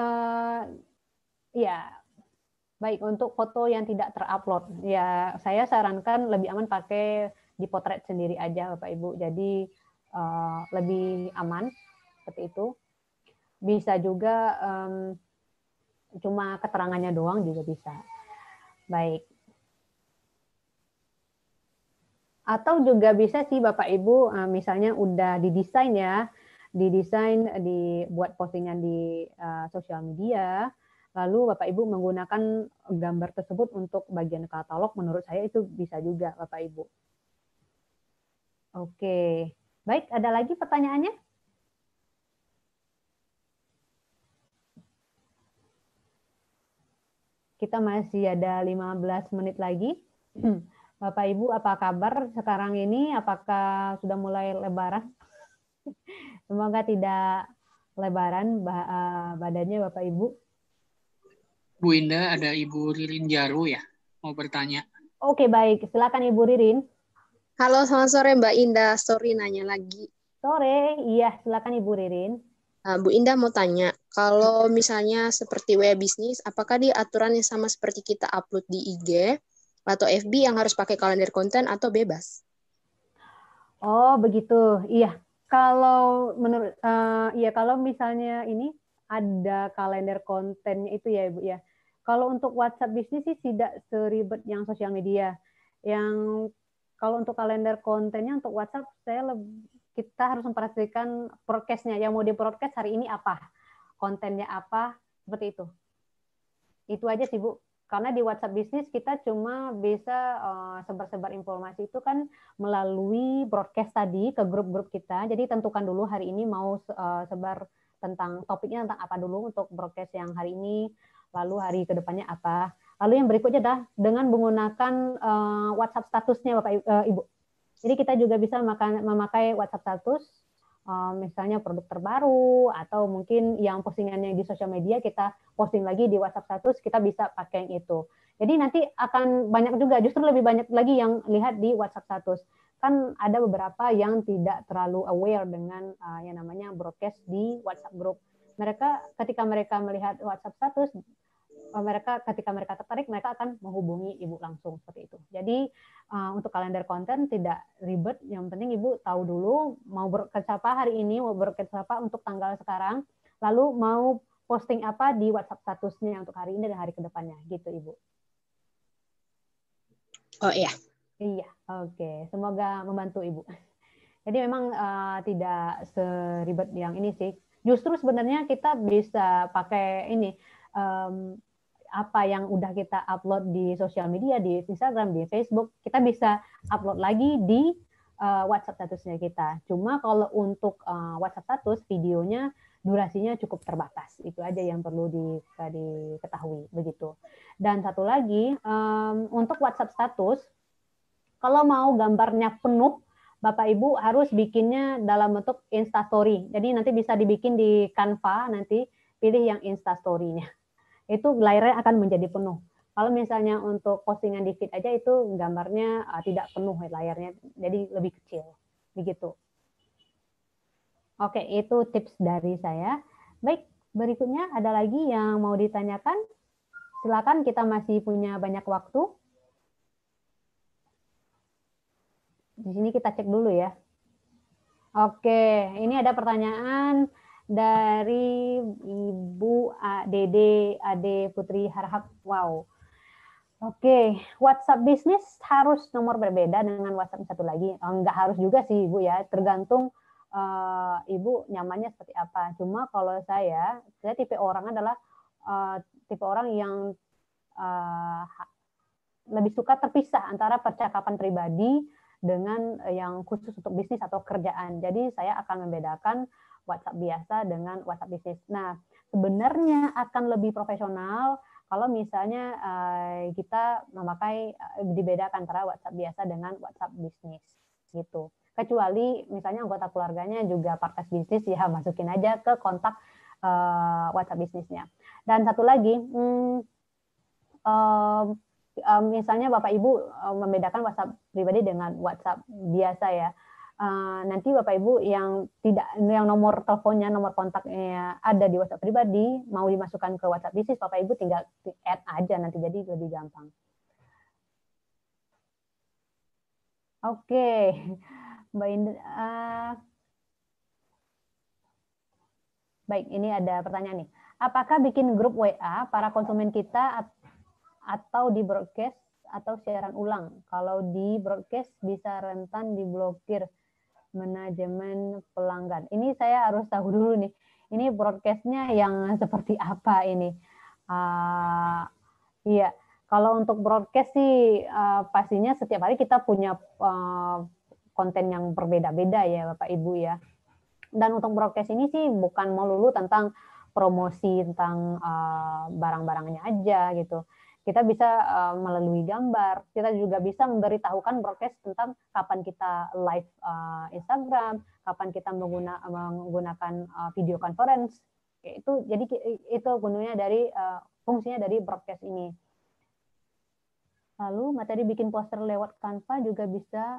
[SPEAKER 1] ya, baik untuk foto yang tidak terupload. Ya, saya sarankan lebih aman pakai di potret sendiri aja, Bapak Ibu. Jadi lebih aman seperti itu. Bisa juga cuma keterangannya doang juga bisa. Baik. Atau juga bisa sih Bapak Ibu, misalnya udah didesain ya, dibuat postingan di sosial media, lalu Bapak Ibu menggunakan gambar tersebut untuk bagian katalog, menurut saya itu bisa juga Bapak Ibu. Oke, baik, ada lagi pertanyaannya? Kita masih ada 15 menit lagi. Bapak Ibu, apa kabar sekarang ini? Apakah sudah mulai lebaran? Semoga tidak lebaran badannya Bapak Ibu.
[SPEAKER 2] Bu Indah, ada Ibu Ririn Jaru ya, mau bertanya.
[SPEAKER 1] Oke, baik. Silakan Ibu Ririn.
[SPEAKER 5] Halo, selamat sore Mbak Indah. Sorry nanya lagi.
[SPEAKER 1] Sore, iya. Silakan Ibu Ririn.
[SPEAKER 5] Bu Indah mau tanya, kalau misalnya seperti WA Bisnis, apakah dia aturannya sama seperti kita upload di IG atau FB yang harus pakai kalender konten atau bebas?
[SPEAKER 1] Oh, begitu. Iya. Kalau menurut kalau misalnya ini ada kalender kontennya itu ya, Ibu ya. Kalau untuk WhatsApp bisnis sih tidak seribet yang sosial media. Yang kalau untuk kalender kontennya untuk WhatsApp kita harus memperhatikan broadcast-nya. Yang mau di-broadcast hari ini apa? Kontennya apa? Seperti itu. Itu aja sih, Bu. Karena di WhatsApp bisnis kita cuma bisa sebar-sebar informasi itu kan melalui broadcast tadi ke grup-grup kita. Jadi tentukan dulu hari ini mau sebar tentang topiknya tentang apa dulu untuk broadcast yang hari ini, lalu hari kedepannya apa. Lalu yang berikutnya adalah dengan menggunakan WhatsApp statusnya Bapak Ibu. Jadi kita juga bisa memakai WhatsApp status, misalnya produk terbaru atau mungkin yang postingannya di sosial media kita posting lagi di WhatsApp status, kita bisa pakai yang itu. Jadi nanti akan banyak juga, justru lebih banyak lagi yang lihat di WhatsApp status. Kan ada beberapa yang tidak terlalu aware dengan yang namanya broadcast di WhatsApp group. Mereka ketika mereka melihat WhatsApp status, ketika mereka tertarik, mereka akan menghubungi Ibu langsung seperti itu. Jadi untuk kalender konten tidak ribet, yang penting Ibu tahu dulu mau broadcast apa hari ini, mau broadcast apa untuk tanggal sekarang, lalu mau posting apa di WhatsApp statusnya untuk hari ini dan hari kedepannya, gitu Ibu.
[SPEAKER 5] Oh iya.
[SPEAKER 1] Iya, oke. Semoga membantu Ibu. Jadi memang tidak seribet yang ini sih. Justru sebenarnya kita bisa pakai ini, apa yang udah kita upload di sosial media, di Instagram, di Facebook, kita bisa upload lagi di WhatsApp statusnya kita. Cuma kalau untuk WhatsApp status, videonya durasinya cukup terbatas. Itu aja yang perlu diketahui begitu. Dan satu lagi, untuk WhatsApp status, kalau mau gambarnya penuh, Bapak Ibu harus bikinnya dalam bentuk Instastory. Jadi nanti bisa dibikin di Canva, nanti pilih yang Instastory-nya. Itu layarnya akan menjadi penuh. Kalau misalnya untuk postingan di feed aja itu gambarnya tidak penuh layarnya, jadi lebih kecil. Begitu. Oke, itu tips dari saya. Baik, berikutnya ada lagi yang mau ditanyakan? Silakan, kita masih punya banyak waktu. Di sini kita cek dulu ya. Oke, ini ada pertanyaan dari Ibu Dede Ade Putri Harhab. Wow. Oke, WhatsApp bisnis harus nomor berbeda dengan WhatsApp satu lagi. Enggak harus juga sih Ibu ya, tergantung Ibu nyamannya seperti apa. Cuma kalau saya tipe orang adalah tipe orang yang lebih suka terpisah antara percakapan pribadi dengan yang khusus untuk bisnis atau kerjaan. Jadi saya akan membedakan WhatsApp biasa dengan WhatsApp bisnis. Nah, sebenarnya akan lebih profesional kalau misalnya kita memakai dibedakan antara WhatsApp biasa dengan WhatsApp bisnis gitu. Kecuali misalnya anggota keluarganya juga partner bisnis, ya masukin aja ke kontak WhatsApp bisnisnya. Dan satu lagi, misalnya Bapak Ibu membedakan WhatsApp pribadi dengan WhatsApp biasa ya. Nanti Bapak Ibu yang nomor teleponnya, nomor kontaknya ada di WhatsApp pribadi, mau dimasukkan ke WhatsApp bisnis, Bapak Ibu tinggal add aja nanti, jadi lebih gampang. Oke, Mbak Indra. Baik, ini ada pertanyaan nih. Apakah bikin grup WA para konsumen kita atau di broadcast atau siaran ulang? Kalau di broadcast bisa rentan diblokir manajemen pelanggan. Ini saya harus tahu dulu nih. Ini broadcastnya yang seperti apa ini? Iya, kalau untuk broadcast sih pastinya setiap hari kita punya konten yang berbeda-beda ya Bapak Ibu ya. Dan untuk broadcast ini sih bukan melulu tentang promosi tentang barang-barangnya aja gitu. Kita bisa melalui gambar, kita juga bisa memberitahukan broadcast tentang kapan kita live Instagram, kapan kita menggunakan video conference. Itu jadi itu gunanya dari fungsinya dari broadcast ini. Lalu materi bikin poster lewat Canva juga bisa,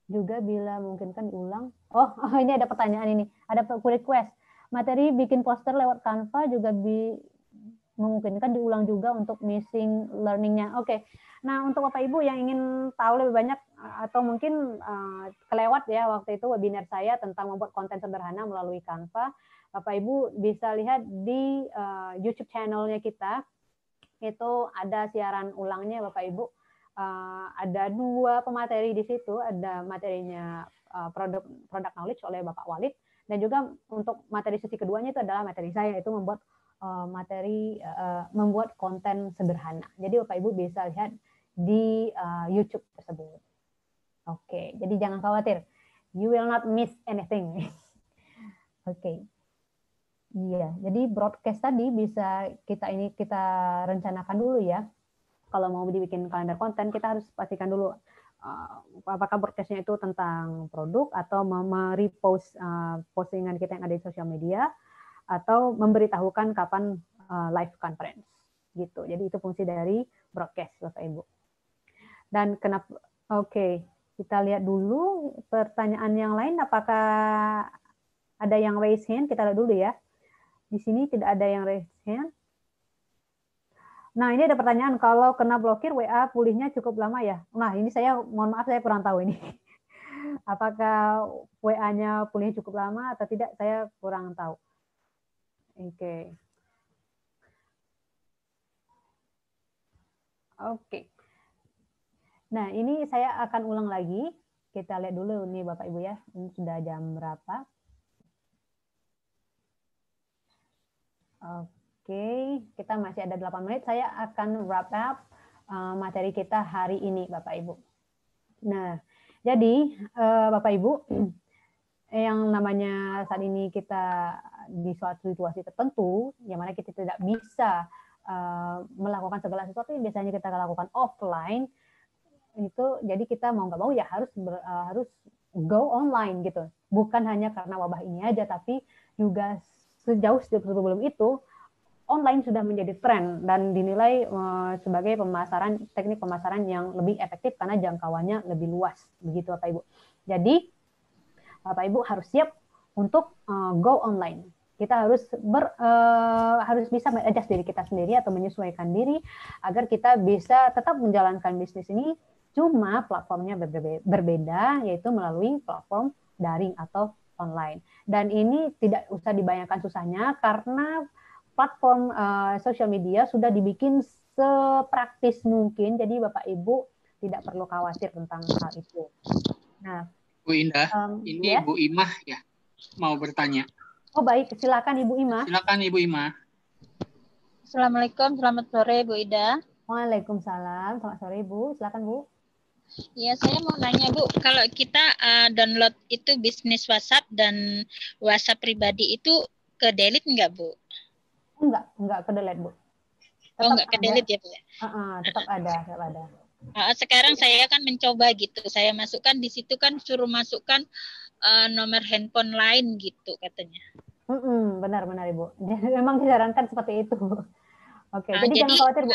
[SPEAKER 1] juga bila memungkinkan diulang. Oh, ini ada pertanyaan ini, ada request. Materi bikin poster lewat Canva juga memungkinkan diulang juga untuk missing learning-nya. Oke. Nah, untuk Bapak Ibu yang ingin tahu lebih banyak atau mungkin kelewat ya waktu itu webinar saya tentang membuat konten sederhana melalui Canva, Bapak Ibu bisa lihat di YouTube channel-nya kita. Itu ada siaran ulangnya Bapak Ibu. Ada 2 pemateri di situ, ada materinya product knowledge oleh Bapak Walid, dan juga untuk materi sesi keduanya itu adalah materi saya, itu membuat membuat konten sederhana. Jadi Bapak Ibu bisa lihat di YouTube tersebut. Oke, jadi jangan khawatir, you will not miss anything. Oke. Iya, jadi broadcast tadi bisa kita rencanakan dulu ya. Kalau mau dibikin kalender konten, kita harus pastikan dulu apakah broadcastnya itu tentang produk atau merepost postingan kita yang ada di sosial media, atau memberitahukan kapan live conference gitu. Jadi itu fungsi dari broadcast Bapak Ibu. Dan kenapa? Oke, kita lihat dulu pertanyaan yang lain. Apakah ada yang raise hand? Kita lihat dulu ya. Di sini tidak ada yang raise hand. Nah, ini ada pertanyaan, kalau kena blokir WA pulihnya cukup lama ya? Nah, ini saya mohon maaf, saya kurang tahu ini. Apakah WA-nya pulihnya cukup lama atau tidak? Saya kurang tahu. Oke. Oke. Nah, ini saya akan ulang lagi. Kita lihat dulu nih Bapak Ibu ya. Ini sudah jam berapa? Oke, kita masih ada 8 menit. Saya akan wrap up materi kita hari ini, Bapak Ibu. Nah, jadi Bapak Ibu, yang namanya saat ini kita di suatu situasi tertentu, yang mana kita tidak bisa melakukan segala sesuatu yang biasanya kita lakukan offline, itu jadi kita mau nggak mau ya harus go online gitu. Bukan hanya karena wabah ini aja, tapi juga sejauh sebelum itu online sudah menjadi tren dan dinilai sebagai teknik pemasaran yang lebih efektif karena jangkauannya lebih luas, begitu Bapak Ibu. Jadi Bapak Ibu harus siap untuk go online. Kita harus bisa mengadjust diri kita sendiri atau menyesuaikan diri agar kita bisa tetap menjalankan bisnis ini, cuma platformnya berbeda, yaitu melalui platform daring atau online. Dan ini tidak usah dibayangkan susahnya karena platform sosial media sudah dibikin sepraktis mungkin, jadi Bapak Ibu tidak perlu khawatir tentang hal itu. Nah,
[SPEAKER 2] Bu Indah, ini
[SPEAKER 1] yes?
[SPEAKER 2] Bu Imah ya mau bertanya.
[SPEAKER 1] Oh baik, silakan Ibu Imah.
[SPEAKER 2] Silakan Ibu Imah.
[SPEAKER 6] Assalamualaikum, selamat sore Bu Ida.
[SPEAKER 1] Waalaikumsalam, selamat sore Bu, silakan Bu.
[SPEAKER 6] Ya, saya mau nanya Bu, kalau kita download itu bisnis WhatsApp dan WhatsApp pribadi itu ke delete nggak Bu?
[SPEAKER 1] Enggak ke delete Bu.
[SPEAKER 6] Tetap nggak ke delete ya Bu?
[SPEAKER 1] Tetap ada.
[SPEAKER 6] Sekarang saya kan mencoba gitu, saya masukkan di situ kan suruh masukkan nomor handphone lain gitu katanya.
[SPEAKER 1] Benar Ibu. Memang disarankan seperti itu. Oke, jadi jangan khawatir Bu.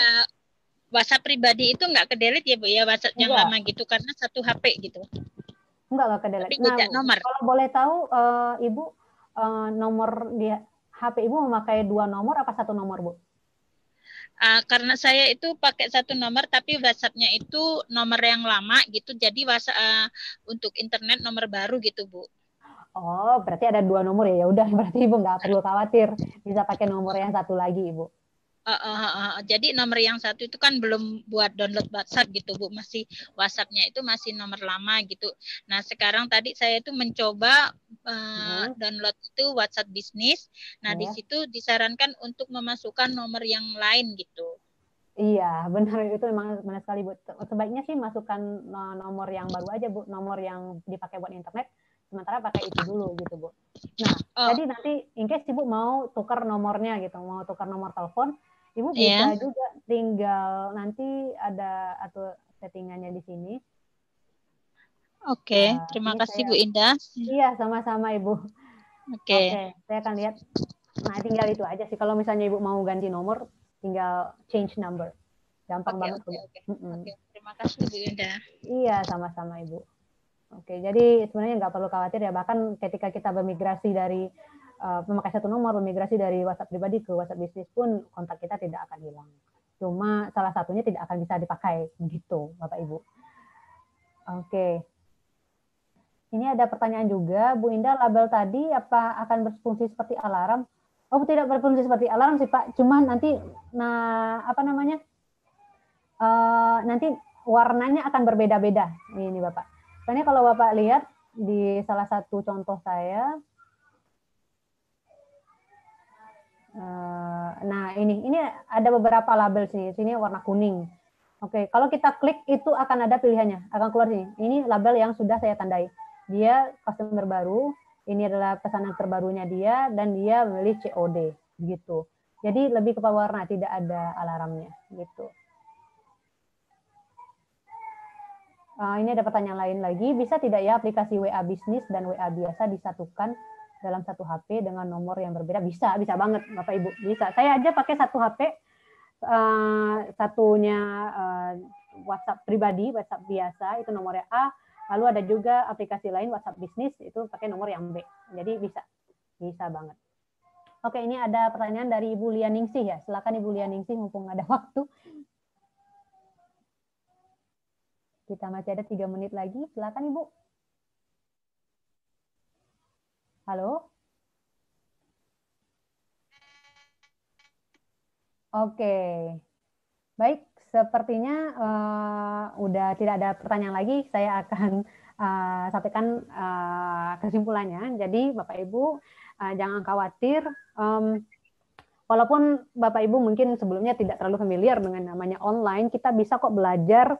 [SPEAKER 6] WhatsApp pribadi itu nggak ke delete ya Bu ya, WhatsApp yang lama gitu karena satu HP gitu.
[SPEAKER 1] Enggak ke delete.
[SPEAKER 6] Nah, nomor.
[SPEAKER 1] Kalau boleh tahu Ibu nomor di HP Ibu memakai 2 nomor apa 1 nomor Bu?
[SPEAKER 6] Karena saya itu pakai 1 nomor tapi WhatsApp-nya itu nomor yang lama gitu, jadi WhatsApp untuk internet nomor baru gitu Bu.
[SPEAKER 1] Oh, berarti ada 2 nomor ya. Ya udah, berarti Ibu nggak perlu khawatir, bisa pakai nomor yang 1 lagi Ibu.
[SPEAKER 6] Jadi nomor yang 1 itu kan belum buat download WhatsApp gitu Bu, masih WhatsApp-nya itu masih nomor lama gitu. Nah sekarang tadi saya itu mencoba download itu WhatsApp bisnis. Nah di situ disarankan untuk memasukkan nomor yang lain gitu.
[SPEAKER 1] Iya benar, itu memang benar sekali Bu. Sebaiknya sih masukkan nomor yang baru aja Bu, nomor yang dipakai buat internet. Sementara pakai itu dulu gitu Bu. Nah jadi nanti in case Ibu mau tukar nomornya gitu, mau tukar nomor telepon, Ibu bisa juga tinggal nanti ada atau settingannya di sini.
[SPEAKER 6] Oke, terima kasih Bu Indah.
[SPEAKER 1] Iya, sama-sama Ibu. Oke, saya akan lihat. Nah, tinggal itu aja sih. Kalau misalnya Ibu mau ganti nomor, tinggal change number. Gampang banget.
[SPEAKER 6] Oke, terima kasih Bu Indah.
[SPEAKER 1] Iya, sama-sama Ibu. Oke, jadi sebenarnya nggak perlu khawatir ya. Bahkan ketika kita bermigrasi dari memakai 1 nomor, bermigrasi dari WhatsApp pribadi ke WhatsApp bisnis pun kontak kita tidak akan hilang. Cuma salah satunya tidak akan bisa dipakai gitu, Bapak Ibu. Oke. Ini ada pertanyaan juga, Bu Indah, label tadi apa akan berfungsi seperti alarm? Oh, tidak berfungsi seperti alarm sih Pak. Cuma nanti nanti warnanya akan berbeda-beda. Ini Bapak. Soalnya kalau Bapak lihat di salah satu contoh saya, nah ini ada beberapa label sini warna kuning. Oke, kalau kita klik itu akan ada pilihannya, akan keluar sini. Ini label yang sudah saya tandai. Dia customer baru, ini adalah pesanan terbarunya dia, dan dia beli COD gitu. Jadi lebih ke warna, tidak ada alarmnya gitu. Ini ada pertanyaan lain lagi, bisa tidak ya aplikasi WA bisnis dan WA biasa disatukan dalam satu HP dengan nomor yang berbeda? Bisa banget Bapak Ibu, bisa. Saya aja pakai 1 HP, satunya WhatsApp pribadi, WhatsApp biasa, itu nomornya A, lalu ada juga aplikasi lain WhatsApp bisnis, itu pakai nomor yang B. Jadi bisa banget. Oke, ini ada pertanyaan dari Ibu Lia Ningsih ya. Silakan Ibu Lia Ningsih, mumpung ada waktu. Kita masih ada 3 menit lagi. Silakan Ibu. Halo? Oke. Baik, sepertinya udah tidak ada pertanyaan lagi. Saya akan sampaikan kesimpulannya. Jadi Bapak Ibu jangan khawatir. Walaupun Bapak Ibu mungkin sebelumnya tidak terlalu familiar dengan namanya online, kita bisa kok belajar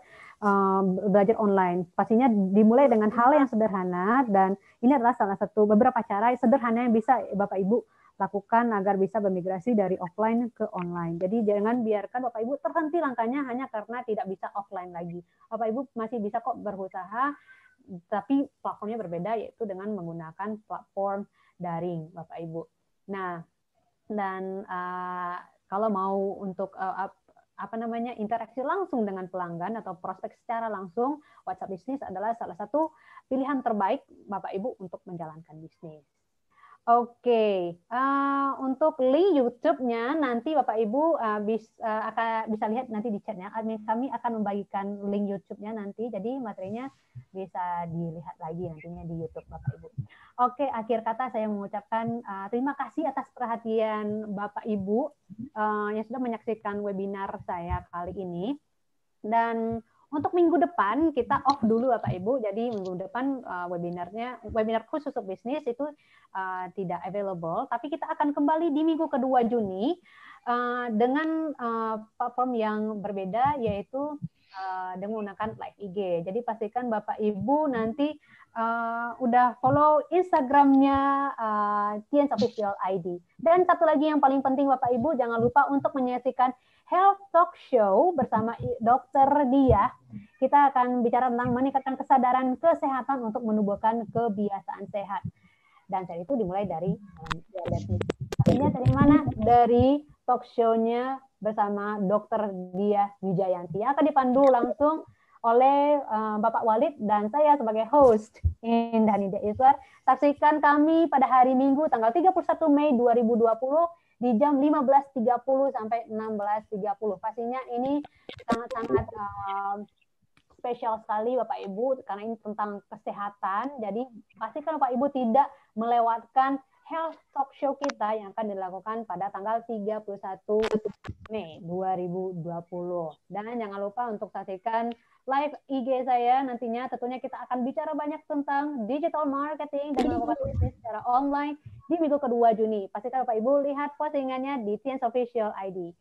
[SPEAKER 1] online. Pastinya dimulai dengan hal yang sederhana, dan ini adalah salah satu beberapa cara sederhana yang bisa Bapak Ibu lakukan agar bisa bermigrasi dari offline ke online. Jadi jangan biarkan Bapak Ibu terhenti langkahnya hanya karena tidak bisa offline lagi. Bapak Ibu masih bisa kok berusaha, tapi platformnya berbeda, yaitu dengan menggunakan platform daring Bapak Ibu. Nah, dan kalau mau untuk interaksi langsung dengan pelanggan atau prospek secara langsung, WhatsApp bisnis adalah salah satu pilihan terbaik Bapak Ibu untuk menjalankan bisnis. Oke, untuk link YouTube-nya nanti Bapak Ibu bisa lihat nanti di chatnya. Kami akan membagikan link YouTube-nya nanti, jadi materinya bisa dilihat lagi nantinya di YouTube Bapak Ibu. Oke, akhir kata saya mengucapkan terima kasih atas perhatian Bapak Ibu yang sudah menyaksikan webinar saya kali ini. Dan untuk minggu depan kita off dulu Bapak Ibu, jadi minggu depan webinar khusus untuk bisnis itu tidak available, tapi kita akan kembali di minggu kedua Juni dengan platform yang berbeda, yaitu dengan menggunakan live IG. Jadi pastikan Bapak Ibu nanti udah follow Instagramnya Tiens Official ID. Dan satu lagi yang paling penting Bapak Ibu, jangan lupa untuk menyaksikan Health Talk Show bersama Dr. Diah. Kita akan bicara tentang meningkatkan kesadaran kesehatan untuk menumbuhkan kebiasaan sehat. Dan saat itu dimulai dari pastinya dari mana? Dari talk show-nya bersama Dr. Diah Wijayanti. Akan dipandu langsung oleh Bapak Walid dan saya sebagai host Indah Nida Iswar. Saksikan kami pada hari Minggu tanggal 31 Mei 2020 di jam 15.30 sampai 16.30. Pastinya ini sangat-sangat spesial sekali Bapak Ibu karena ini tentang kesehatan. Jadi pastikan Bapak Ibu tidak melewatkan Health Talk Show kita yang akan dilakukan pada tanggal 31 Mei 2020. Dan jangan lupa untuk saksikan live IG saya nantinya. Tentunya kita akan bicara banyak tentang digital marketing dan melakukan bisnis secara online di minggu kedua Juni. Pastikan Bapak Ibu lihat postingannya di Tiens Official ID.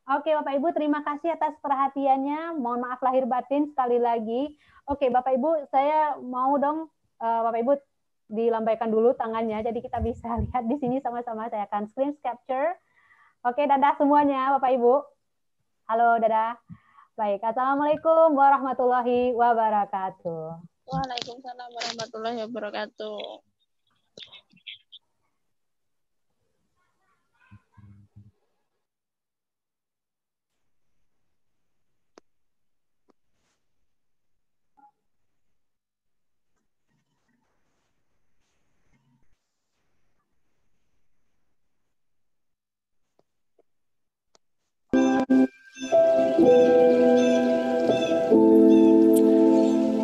[SPEAKER 1] Oke Bapak Ibu, terima kasih atas perhatiannya. Mohon maaf lahir batin sekali lagi. Oke Bapak Ibu, saya mau dong Bapak Ibu dilambaikan dulu tangannya, jadi kita bisa lihat di sini sama-sama. Saya akan screen capture. Oke, dadah semuanya Bapak Ibu. Halo, dadah. Baik, Assalamualaikum warahmatullahi wabarakatuh.
[SPEAKER 7] Waalaikumsalam warahmatullahi wabarakatuh.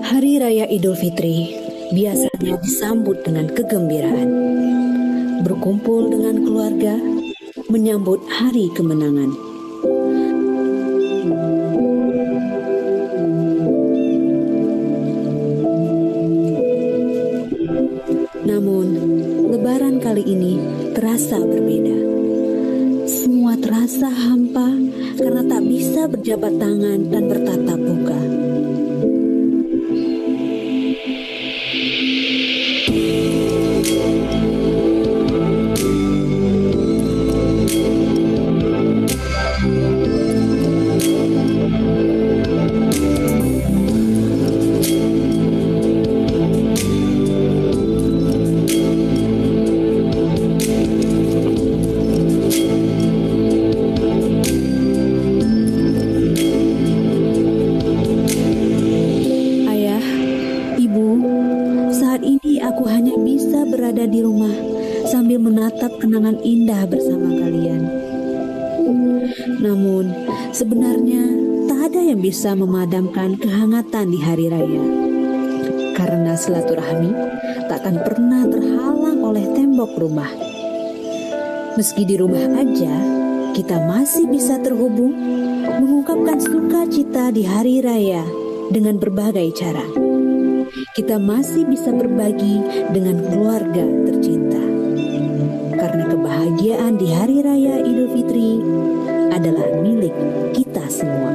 [SPEAKER 8] Hari Raya Idul Fitri biasanya disambut dengan kegembiraan. Berkumpul dengan keluarga, menyambut hari kemenangan. Namun, Lebaran kali ini terasa berbeda. Semua terasa hampa karena tak bisa berjabat tangan dan bertatap muka. Di rumah sambil menatap kenangan indah bersama kalian. Namun sebenarnya tak ada yang bisa memadamkan kehangatan di hari raya. Karena silaturahmi takkan pernah terhalang oleh tembok rumah. Meski di rumah aja, kita masih bisa terhubung, mengungkapkan sukacita di hari raya dengan berbagai cara. Kita masih bisa berbagi dengan keluarga tercinta. Karena kebahagiaan di Hari Raya Idul Fitri adalah milik kita semua.